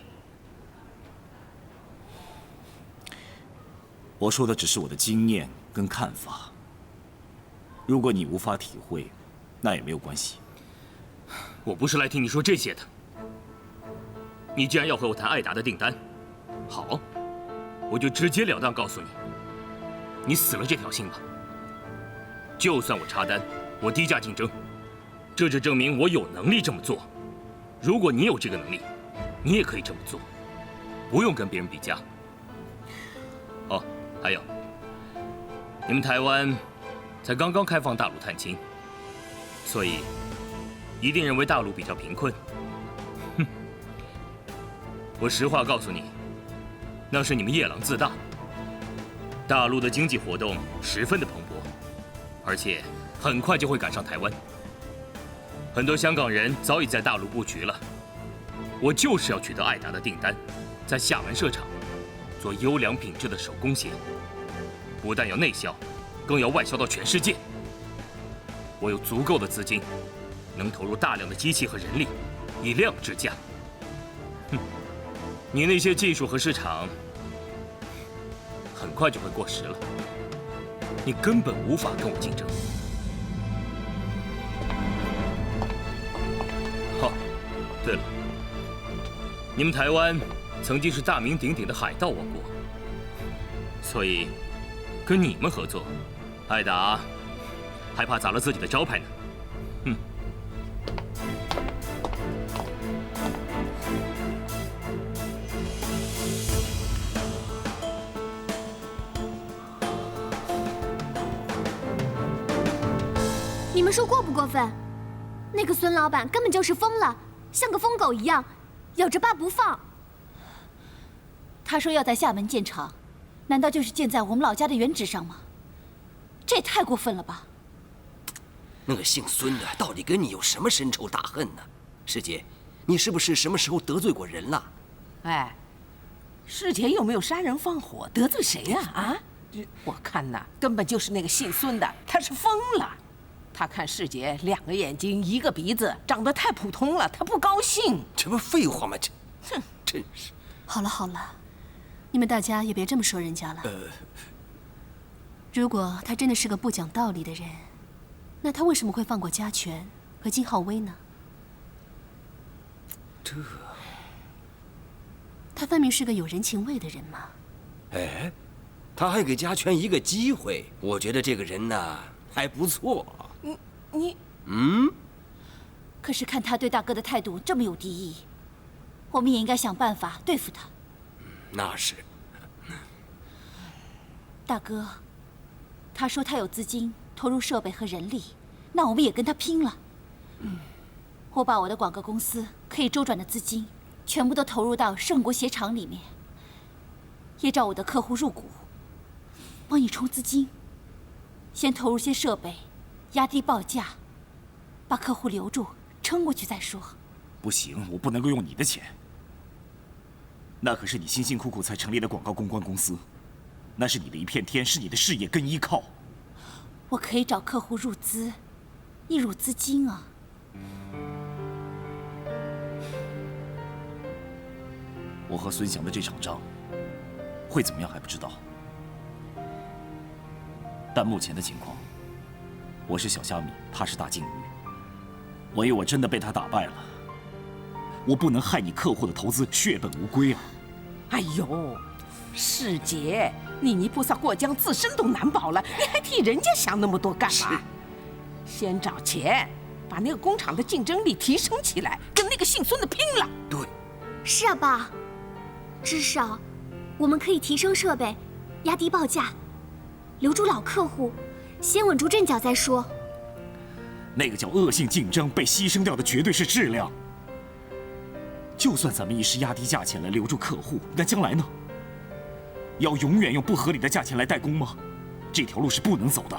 我说的只是我的经验跟看法，如果你无法体会，那也没有关系。我不是来听你说这些的。你既然要和我谈爱达的订单，好，我就直截了当告诉你，你死了这条心吧。就算我插单，我低价竞争，这只证明我有能力这么做。如果你有这个能力，你也可以这么做，不用跟别人比价。哦，还有，你们台湾才刚刚开放大陆探亲，所以一定认为大陆比较贫困。哼，我实话告诉你，那是你们夜郎自大。大陆的经济活动十分的蓬勃，而且很快就会赶上台湾。很多香港人早已在大陆布局了。我就是要取得爱达的订单，在厦门设厂，做优良品质的手工鞋，不但要内销，更要外销到全世界。我有足够的资金，能投入大量的机器和人力，以量制价。哼，你那些技术和市场，很快就会过时了，你根本无法跟我竞争。哦，对了，你们台湾曾经是大名鼎鼎的海盗王国，所以跟你们合作，艾达还怕砸了自己的招牌呢。哼。你们说过不过分？那个孙老板根本就是疯了，像个疯狗一样，咬着爸不放。他说要在厦门建厂，难道就是建在我们老家的原址上吗？这也太过分了吧！那个姓孙的到底跟你有什么深仇大恨呢？师姐，你是不是什么时候得罪过人了？哎，师姐有没有杀人放火，得罪谁呀？啊？我看呐，根本就是那个姓孙的，他是疯了。他看师姐2个眼睛1个鼻子，长得太普通了，他不高兴。这不废话吗？哼，真是。好了好了，你们大家也别这么说人家了。如果他真的是个不讲道理的人，那他为什么会放过家权和金浩威呢？他分明是个有人情味的人嘛。哎，他还给家权一个机会，我觉得这个人呢还不错。你可是看他对大哥的态度这么有敌意，我们也应该想办法对付他。那是。大哥，他说他有资金投入设备和人力，那我们也跟他拼了。我把我的广告公司可以周转的资金全部都投入到盛国鞋厂里面，也找我的客户入股，帮你充资金，先投入些设备，压低报价，把客户留住，撑过去再说。不行，我不能够用你的钱。那可是你辛辛苦苦才成立的广告公关公司，那是你的一片天，是你的事业跟依靠。我可以找客户入资，一入资金啊。我和孙翔的这场仗会怎么样还不知道，但目前的情况，我是小虾米，他是大鲸鱼。万一我真的被他打败了，我不能害你客户的投资血本无归啊！哎呦，师姐，你泥菩萨过江，自身都难保了，你还替人家想那么多干嘛？先找钱，把那个工厂的竞争力提升起来，跟那个姓孙的拼了！对，是啊，爸，至少我们可以提升设备，压低报价，留住老客户，先稳住阵脚再说。那个叫恶性竞争，被牺牲掉的绝对是质量。就算咱们一时压低价钱来留住客户，那将来呢？要永远用不合理的价钱来代工吗？这条路是不能走的。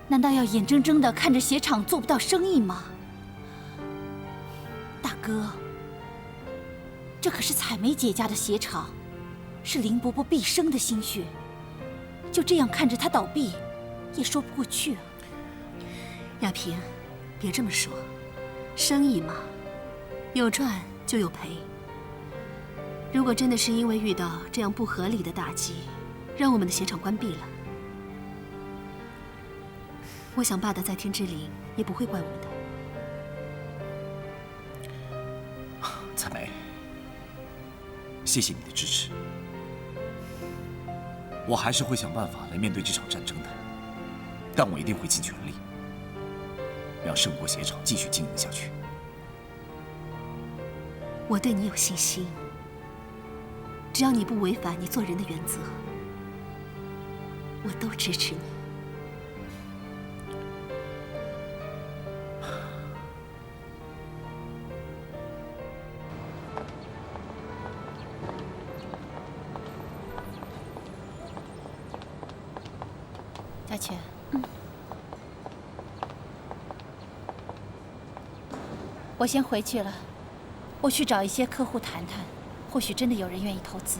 难道要眼睁睁地看着鞋厂做不到生意吗？大哥，这可是彩梅姐家的鞋厂，是林伯伯毕生的心血，就这样看着他倒闭，也说不过去啊。亚萍，别这么说，生意嘛，有赚就有赔。如果真的是因为遇到这样不合理的打击，让我们的鞋厂关闭了，我想爸的在天之灵也不会怪我们的。彩梅，谢谢你的支持，我还是会想办法来面对这场战争的，但我一定会尽全力，让盛国鞋厂继续经营下去。我对你有信心，只要你不违反你做人的原则，我都支持你。嘉全，我先回去了，我去找一些客户谈谈，或许真的有人愿意投资。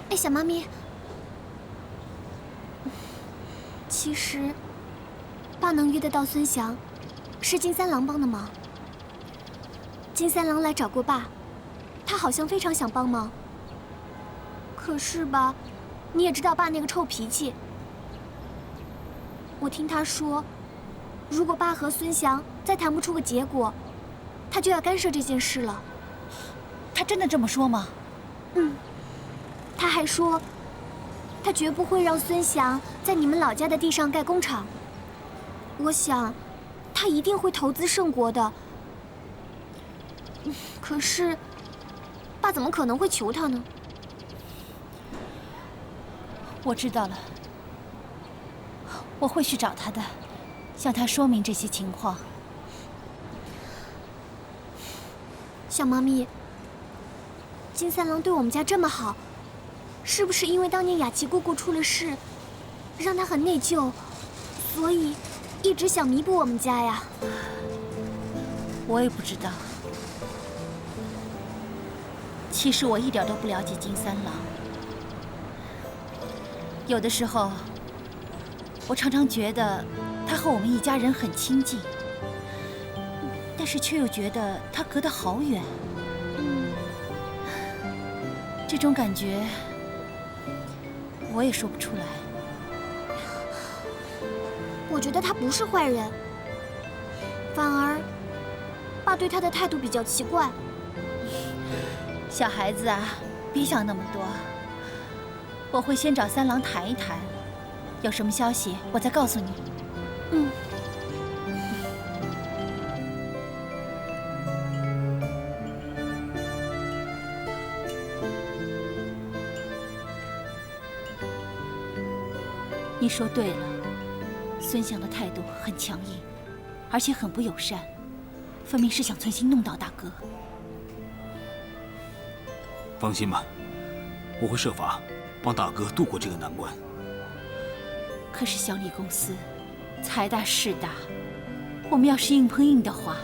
哎，小猫咪，其实爸能约得到孙翔，是金三郎帮的忙。金三郎来找过爸，他好像非常想帮忙。可是吧，你也知道爸那个臭脾气。我听他说，如果爸和孙祥再谈不出个结果，他就要干涉这件事了。他真的这么说吗？嗯，他还说，他绝不会让孙祥在你们老家的地上盖工厂。我想，他一定会投资盛国的。可是，爸怎么可能会求他呢？我知道了，我会去找他的，向他说明这些情况。小猫咪，金三郎对我们家这么好，是不是因为当年雅琪姑姑出了事，让他很内疚，所以一直想弥补我们家呀？我也不知道。其实我一点都不了解金三郎。有的时候，我常常觉得他和我们一家人很亲近，但是却又觉得他隔得好远。这种感觉，我也说不出来。我觉得他不是坏人，反而，爸对他的态度比较奇怪。小孩子啊，别想那么多。我会先找三郎谈一谈，有什么消息我再告诉你。嗯。你说对了，孙祥的态度很强硬，而且很不友善，分明是想存心弄倒大哥。放心吧，我会设法帮大哥度过这个难关。可是祥利公司财大势大，我们要是硬碰硬的话，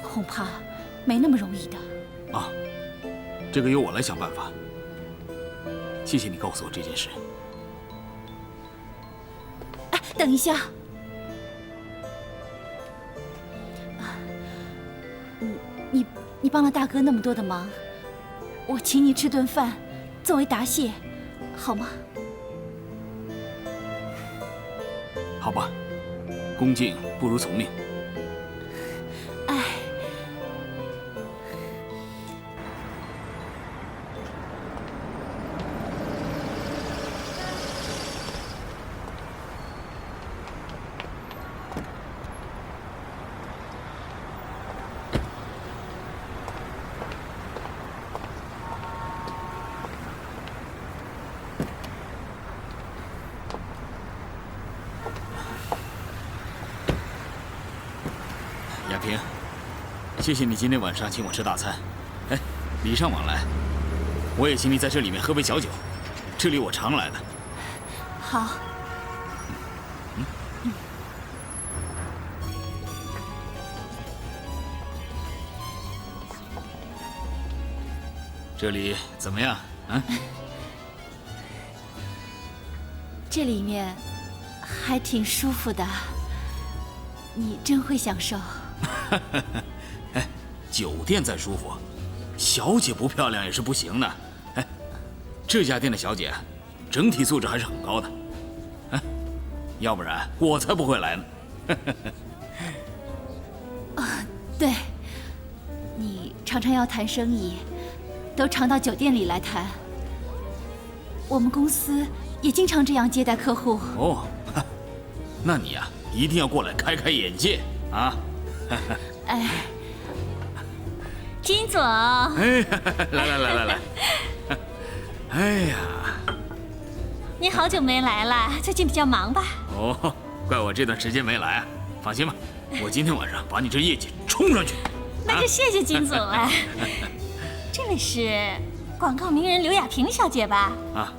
恐怕没那么容易的。啊，这个由我来想办法。谢谢你告诉我这件事。哎，等一下。你帮了大哥那么多的忙，我请你吃顿饭，作为答谢，好吗？好吧，恭敬不如从命。哎，亚萍，谢谢你今天晚上请我吃大餐。哎，礼尚往来，我也请你在这里面喝杯小酒，这里我常来的。好。这里怎么样？啊？这里面还挺舒服的，你真会享受。哎，酒店再舒服，小姐不漂亮也是不行的。哎，这家店的小姐，整体素质还是很高的。哎，要不然我才不会来呢。对，你常常要谈生意，都常到酒店里来谈。我们公司也经常这样接待客户。哦，那你呀，一定要过来开开眼界啊！哎，金总，哎，来，哎呀，你好久没来了，最近比较忙吧？哦，怪我这段时间没来啊。放心吧，我今天晚上把你这业绩冲上去。那就谢谢金总了。这位是广告名人刘亚萍小姐吧？啊，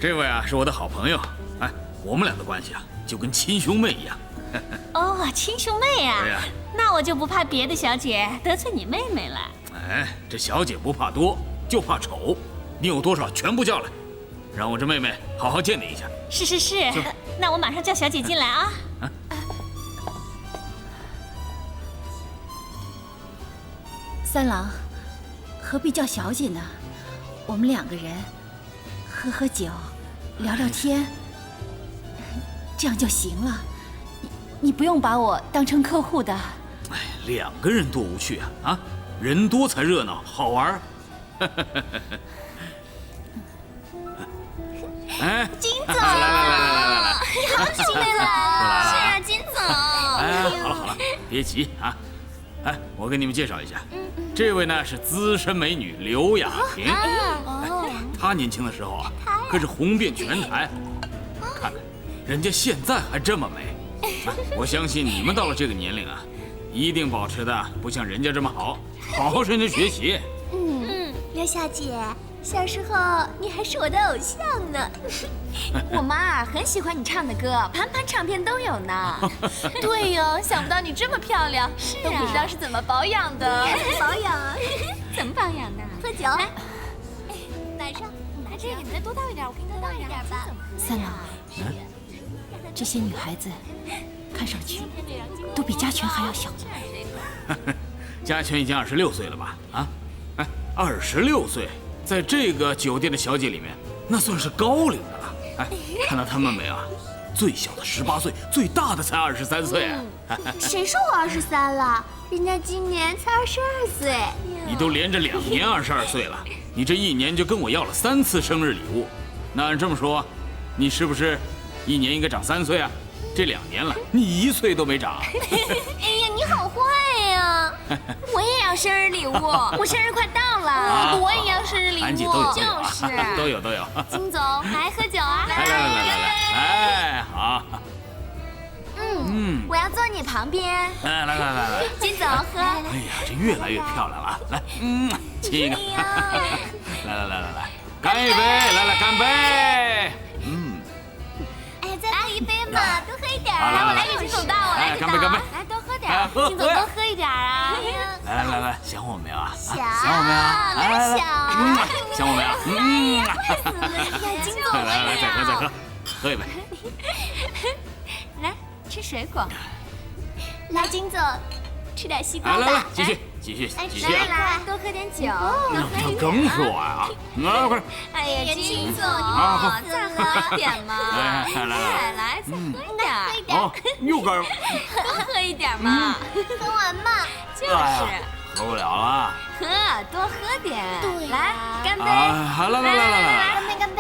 这位啊是我的好朋友，哎，我们俩的关系啊就跟亲兄妹一样。哦，亲兄妹呀？对呀。那我就不怕别的小姐得罪你妹妹了。哎，这小姐不怕多，就怕丑。你有多少全部叫来，让我这妹妹好好见你一下。是，那我马上叫小姐进来啊。三郎，何必叫小姐呢？我们2个人喝喝酒，聊聊天，这样就行了。你不用把我当成客户的。哎，2个人多无趣啊！啊，人多才热闹，好玩。哎，金总，来，你好久没来了。是啊，金总。哎，好了，别急啊。哎，我给你们介绍一下，这位呢是资深美女刘雅萍。她年轻的时候啊，可是红遍全台。看看，人家现在还这么美。我相信你们到了这个年龄啊，一定保持的不像人家这么好，好好认真学习。刘小姐，小时候你还是我的偶像呢。我妈很喜欢你唱的歌，盘盘唱片都有呢。对哟，想不到你这么漂亮，都不知道是怎么保养的。保养啊？怎么保养的？喝酒。拿上，拿这个，你再多倒一点，我给你多倒一点吧。三郎，这些女孩子看上去都比嘉泉还要小。嘉泉已经26岁了吧？啊，哎，26岁，在这个酒店的小姐里面，那算是高龄的了。哎，看到她们没有啊？最小的18岁，最大的才23岁啊！谁说我23了？人家今年才22岁。你都连着2年22岁了，你这1年就跟我要了3次生日礼物。那按这么说，你是不是1年应该长3岁啊？这2年了，你1岁都没长。哎呀，你好坏呀！我也要生日礼物，我生日快到了，我也要生日礼物。安姐都有，就是都有。金总，来喝酒啊！来，好。我要坐你旁边。来，金总喝。哎呀，这越来越漂亮了，来，亲一个。来，干一杯，来，干杯。哎呀，再喝一杯嘛，多喝一点。来，我来给金总倒，我来给倒。干杯！来，多喝点，金总多喝一点啊。来，想我没有啊？想我没有？来，想我没有？呀，金总，来，再喝，喝一杯。来，吃水果。来，金总，吃点西瓜吧。来，继续。来，多喝点酒。更是我呀！快！哎呀，金总，你再喝一点嘛！来，再喝一点。哦，又干。多喝一点嘛！喝完嘛。就是。喝不了了。喝，多喝点。来，干杯！来，干杯！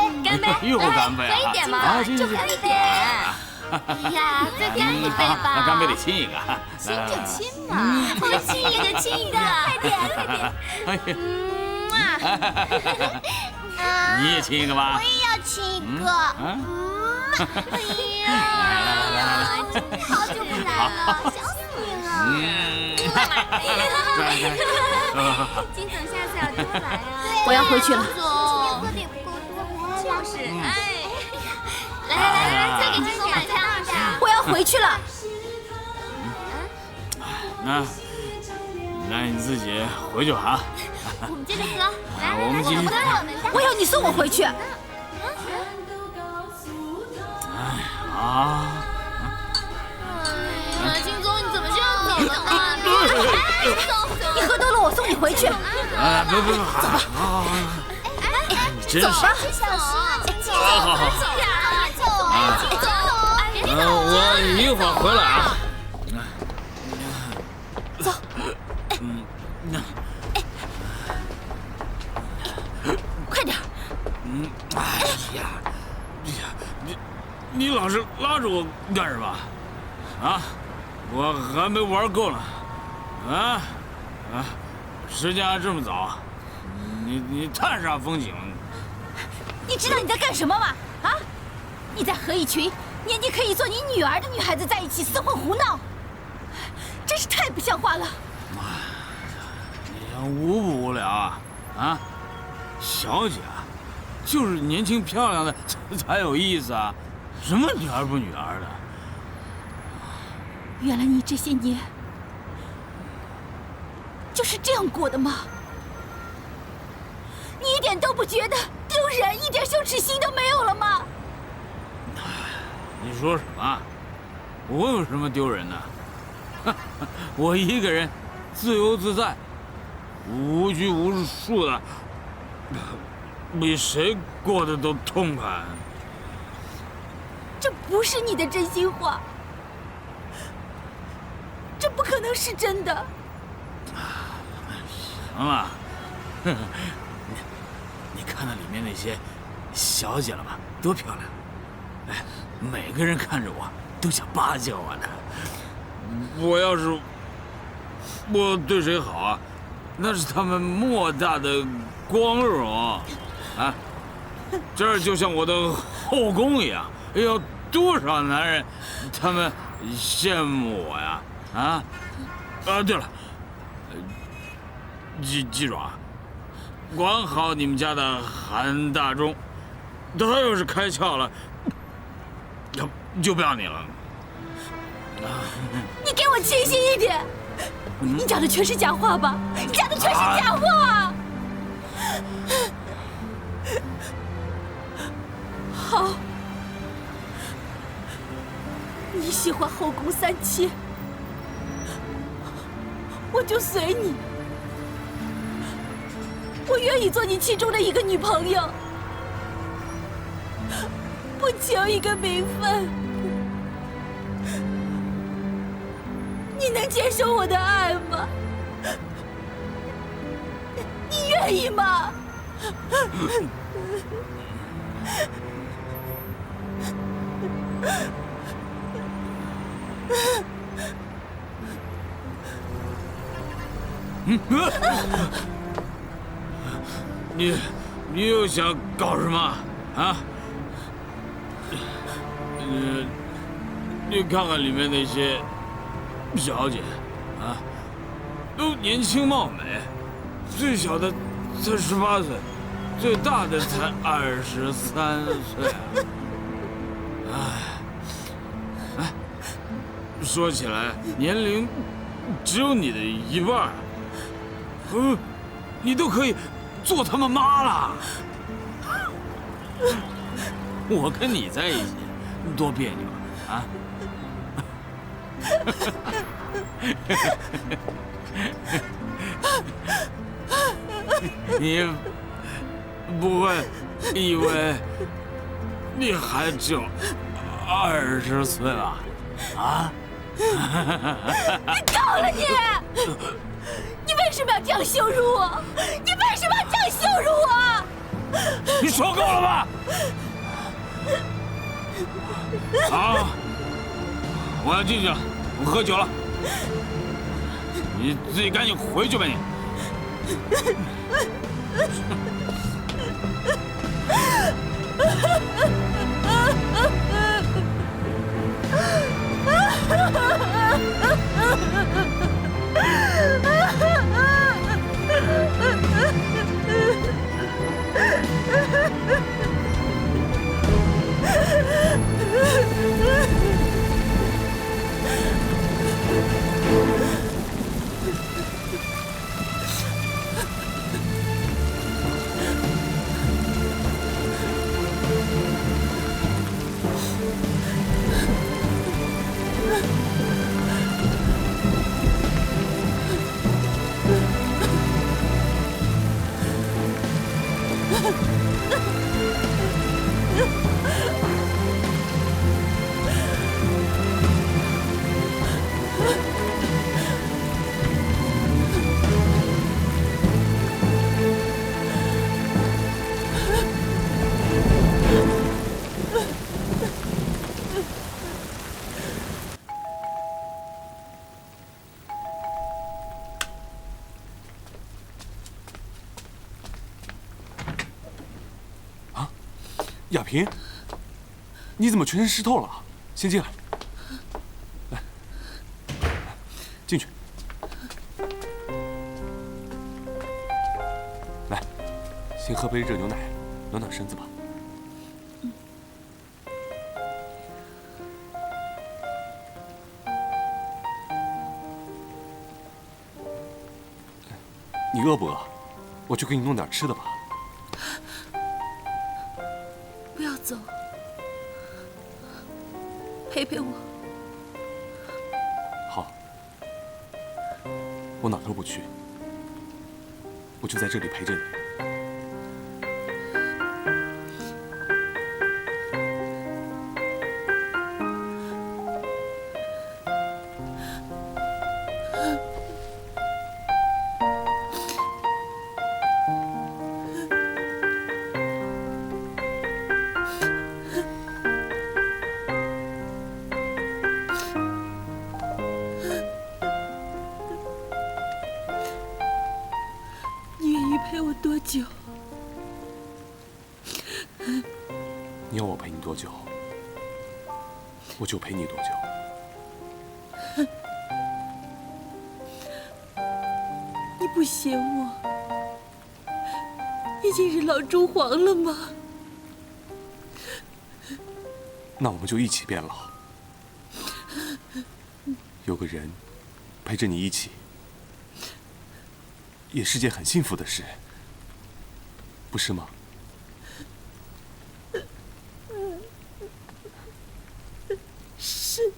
又干杯！喝一点嘛，就喝一点。哎呀，再干一杯吧！那干杯得亲一个，亲就亲嘛，我们亲一个，快点！你也亲一个吧？我也要亲一个。哎呀，好久不来了，想死你了。金总，下次要多来啊！我要回去了。金总，喝的也不够多。就是，来，再给金总买汤。我要回去了。那你自己回去吧。我们接着喝。来，我们继续。我要你送我回去。金总，你怎么这样走了呢？你喝多了，我送你回去。不，走吧。你真是。走吧。好。我一会儿回来啊。走。快点。哎呀，你老是拉着我干什么？啊，我还没玩够呢。时间还这么早，你探啥风景？你知道你在干什么吗？啊，你在和一群年纪可以做你女儿的女孩子在一起厮混胡闹，真是太不像话了。你无不无聊啊？啊，小姐，就是年轻漂亮的才有意思啊，什么女儿不女儿的？原来你这些年就是这样过的吗？你一点都不觉得丢人，一点羞耻心都没有了吗？你说什么？我有什么丢人的？我一个人自由自在，无拘无束的，比谁过得都痛快。这不是你的真心话，这不可能是真的。行了，你看那里面那些小姐了吧，多漂亮！哎，每个人看着我都想巴结我呢。我要是我对谁好啊，那是他们莫大的光荣啊！这儿就像我的后宫一样，哎呦，多少男人他们羡慕我呀！啊，对了，记住啊，管好你们家的韩大忠，他要是开窍了，就不要你了。你给我清醒一点！你讲的全是假话吧？你讲的全是假话！好，你喜欢后宫三妻，我就随你。我愿意做你其中的一个女朋友，不求一个名分。你能接受我的爱吗？你愿意吗？你又想搞什么啊？你看看里面那些小姐啊，都年轻貌美，最小的才18岁，最大的才23岁。哎，说起来年龄只有你的一半，你都可以做他们妈了。我跟你在一起多别扭啊！你不会以为你还只有20岁吧？啊！你够了你！你为什么要这样羞辱我？你为什么要这样羞辱我？你说够了吧？好，我要进去了，我喝酒了，你自己赶紧回去吧你。亚萍，你怎么全身湿透了？先进来，来，进去。来，先喝杯热牛奶，暖暖身子吧。你饿不饿？我去给你弄点吃的吧。不要走，陪陪我。好，我哪都不去，我就在这里陪着你。陪我多久？你要我陪你多久，我就陪你多久。你不嫌我已经是老珠黄了吗？那我们就一起变老，有个人陪着你一起，也是件很幸福的事，不是吗？是。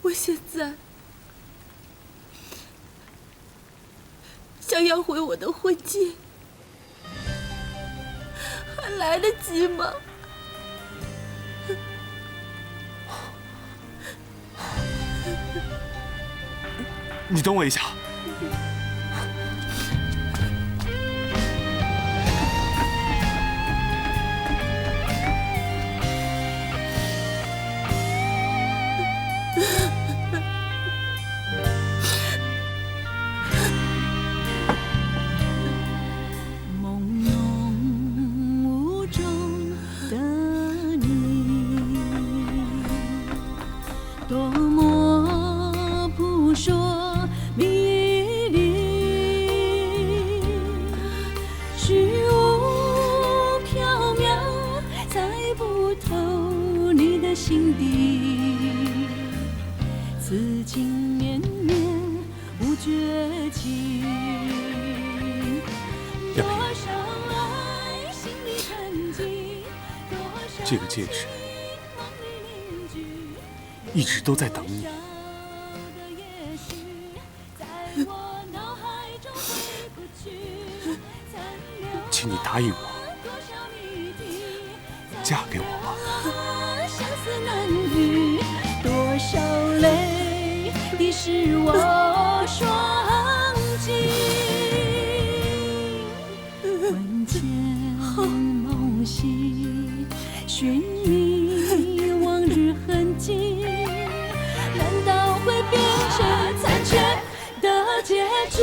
我现在想要回我的婚戒，还来得及吗？你等我一下。这个戒指一直都在等你，请你答应我，嫁给我吧。相思难语，多少泪滴湿我双襟。魂牵梦系，寻觅往日痕迹，难道会变成残缺的结局？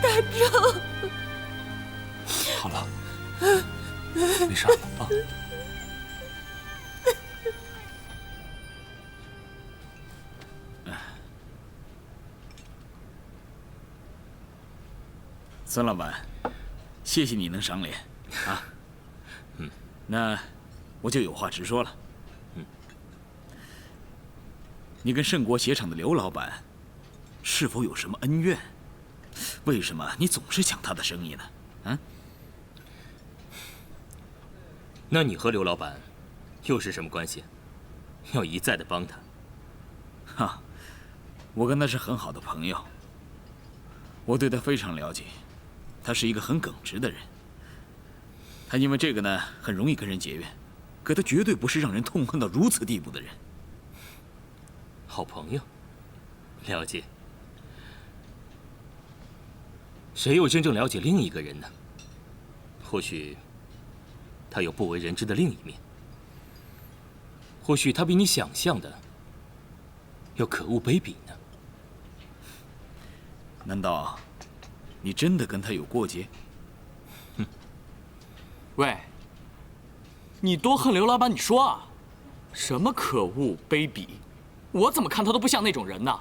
大周，好了，没事了啊。孙老板，谢谢你能赏脸啊。那我就有话直说了。你跟盛国鞋厂的刘老板是否有什么恩怨？为什么你总是抢他的生意呢？啊？那你和刘老板又是什么关系？要一再的帮他？哈，我跟他是很好的朋友，我对他非常了解，他是一个很耿直的人。他因为这个呢，很容易跟人结怨，可他绝对不是让人痛恨到如此地步的人。好朋友，了解。谁又真正了解另一个人呢？或许他有不为人知的另一面，或许他比你想象的要可恶卑鄙呢。难道你真的跟他有过节？喂，你多恨刘老板，你说啊？什么可恶卑鄙？我怎么看他都不像那种人呢。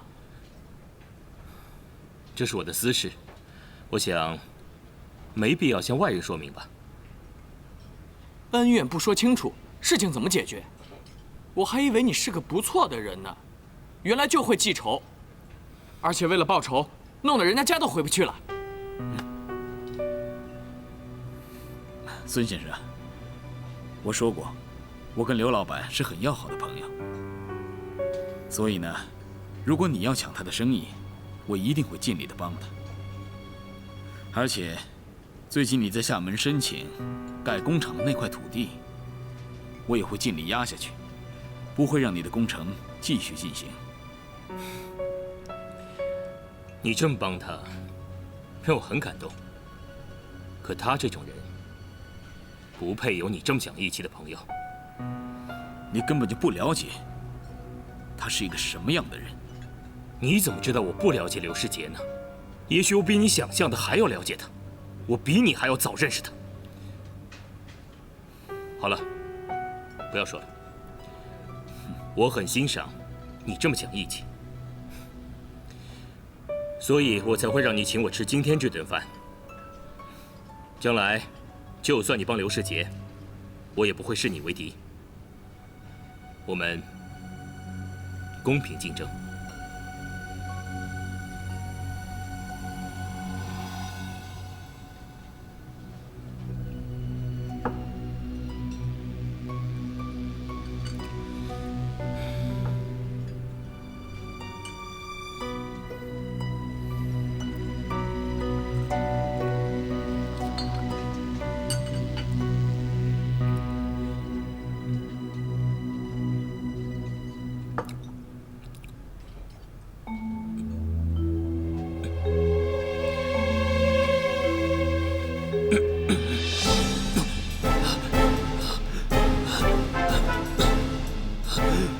这是我的私事，我想没必要向外人说明吧。恩怨不说清楚，事情怎么解决？我还以为你是个不错的人呢，原来就会记仇，而且为了报仇，弄得人家家都回不去了。孙先生，我说过，我跟刘老板是很要好的朋友，所以呢，如果你要抢他的生意，我一定会尽力的帮他。而且，最近你在厦门申请盖工厂的那块土地，我也会尽力压下去，不会让你的工程继续进行。你这么帮他，让我很感动。可他这种人，不配有你这么讲义气的朋友。你根本就不了解他是一个什么样的人。你怎么知道我不了解刘世杰呢？也许我比你想象的还要了解他，我比你还要早认识他。好了，不要说了。我很欣赏你这么讲义气，所以我才会让你请我吃今天这顿饭。将来，就算你帮刘世杰，我也不会视你为敌。我们公平竞争。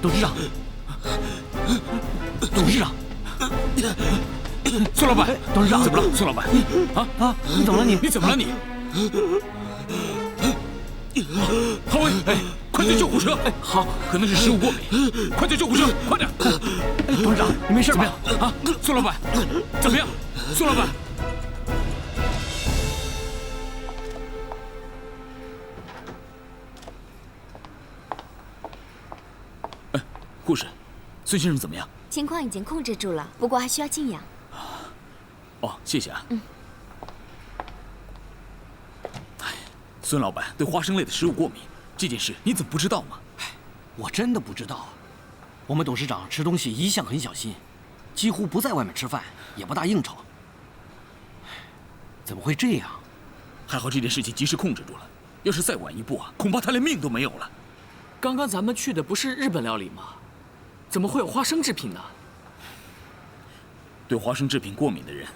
董事长，董事长，孙老板，董事长怎么了？孙老板，你怎么了你？你怎么了你？郝伟，快叫救护车！好，可能是食物过敏，快叫救护车，快点！董事长，你没事吧？啊，孙老板，怎么样？孙老板。护士，孙先生怎么样？情况已经控制住了，不过还需要静养。哦，谢谢啊。孙老板对花生类的食物过敏，这件事你怎么不知道吗？我真的不知道。我们董事长吃东西一向很小心，几乎不在外面吃饭，也不大应酬。怎么会这样？还好这件事情及时控制住了，要是再晚一步啊，恐怕他连命都没有了。刚刚咱们去的不是日本料理吗？怎么会有花生制品呢？对花生制品过敏的人，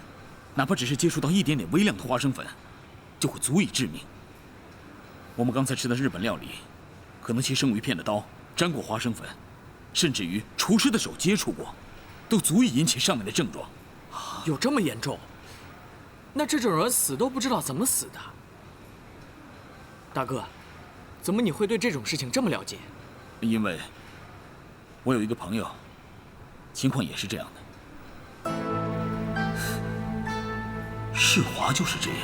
哪怕只是接触到一点点微量的花生粉，就会足以致命。我们刚才吃的日本料理，可能切生鱼片的刀沾过花生粉，甚至于厨师的手接触过，都足以引起上面的症状。有这么严重？那这种人死都不知道怎么死的。大哥，怎么你会对这种事情这么了解？因为我有一个朋友，情况也是这样的。世华就是这样。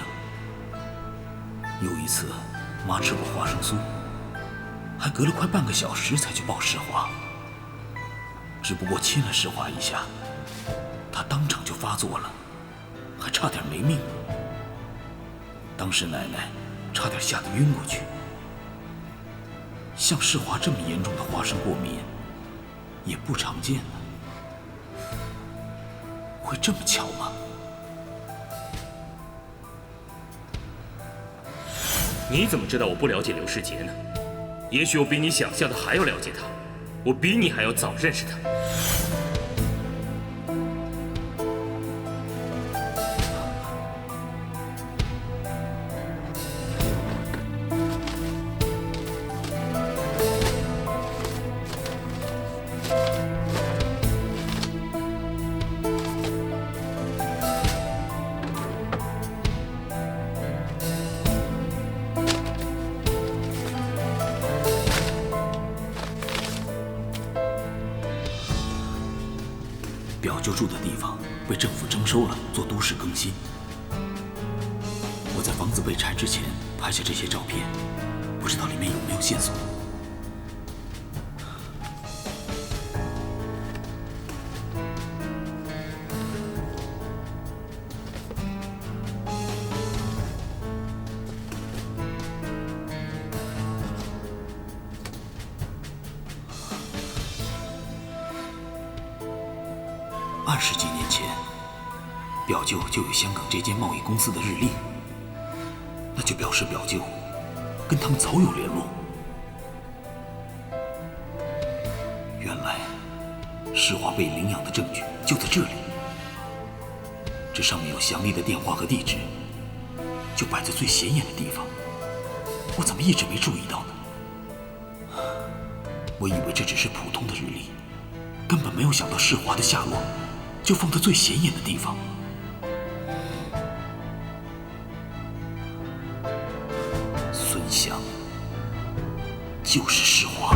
有一次，妈吃过花生酥，还隔了快半个小时才去抱世华。只不过亲了世华一下，他当场就发作了，还差点没命。当时奶奶差点吓得晕过去。像世华这么严重的花生过敏，也不常见了。会这么巧吗？你怎么知道我不了解刘世杰呢？也许我比你想象的还要了解他，我比你还要早认识他。表舅住的地方被政府征收了，做都市更新。我在房子被拆之前拍下这些照片，不知道里面有没有线索。20几年前，表舅就有香港这间贸易公司的日历，那就表示表舅跟他们早有联络。原来世华被领养的证据就在这里，这上面有详丽的电话和地址，就摆在最显眼的地方，我怎么一直没注意到呢？我以为这只是普通的日历，根本没有想到世华的下落就放在最显眼的地方。孙翔就是世华。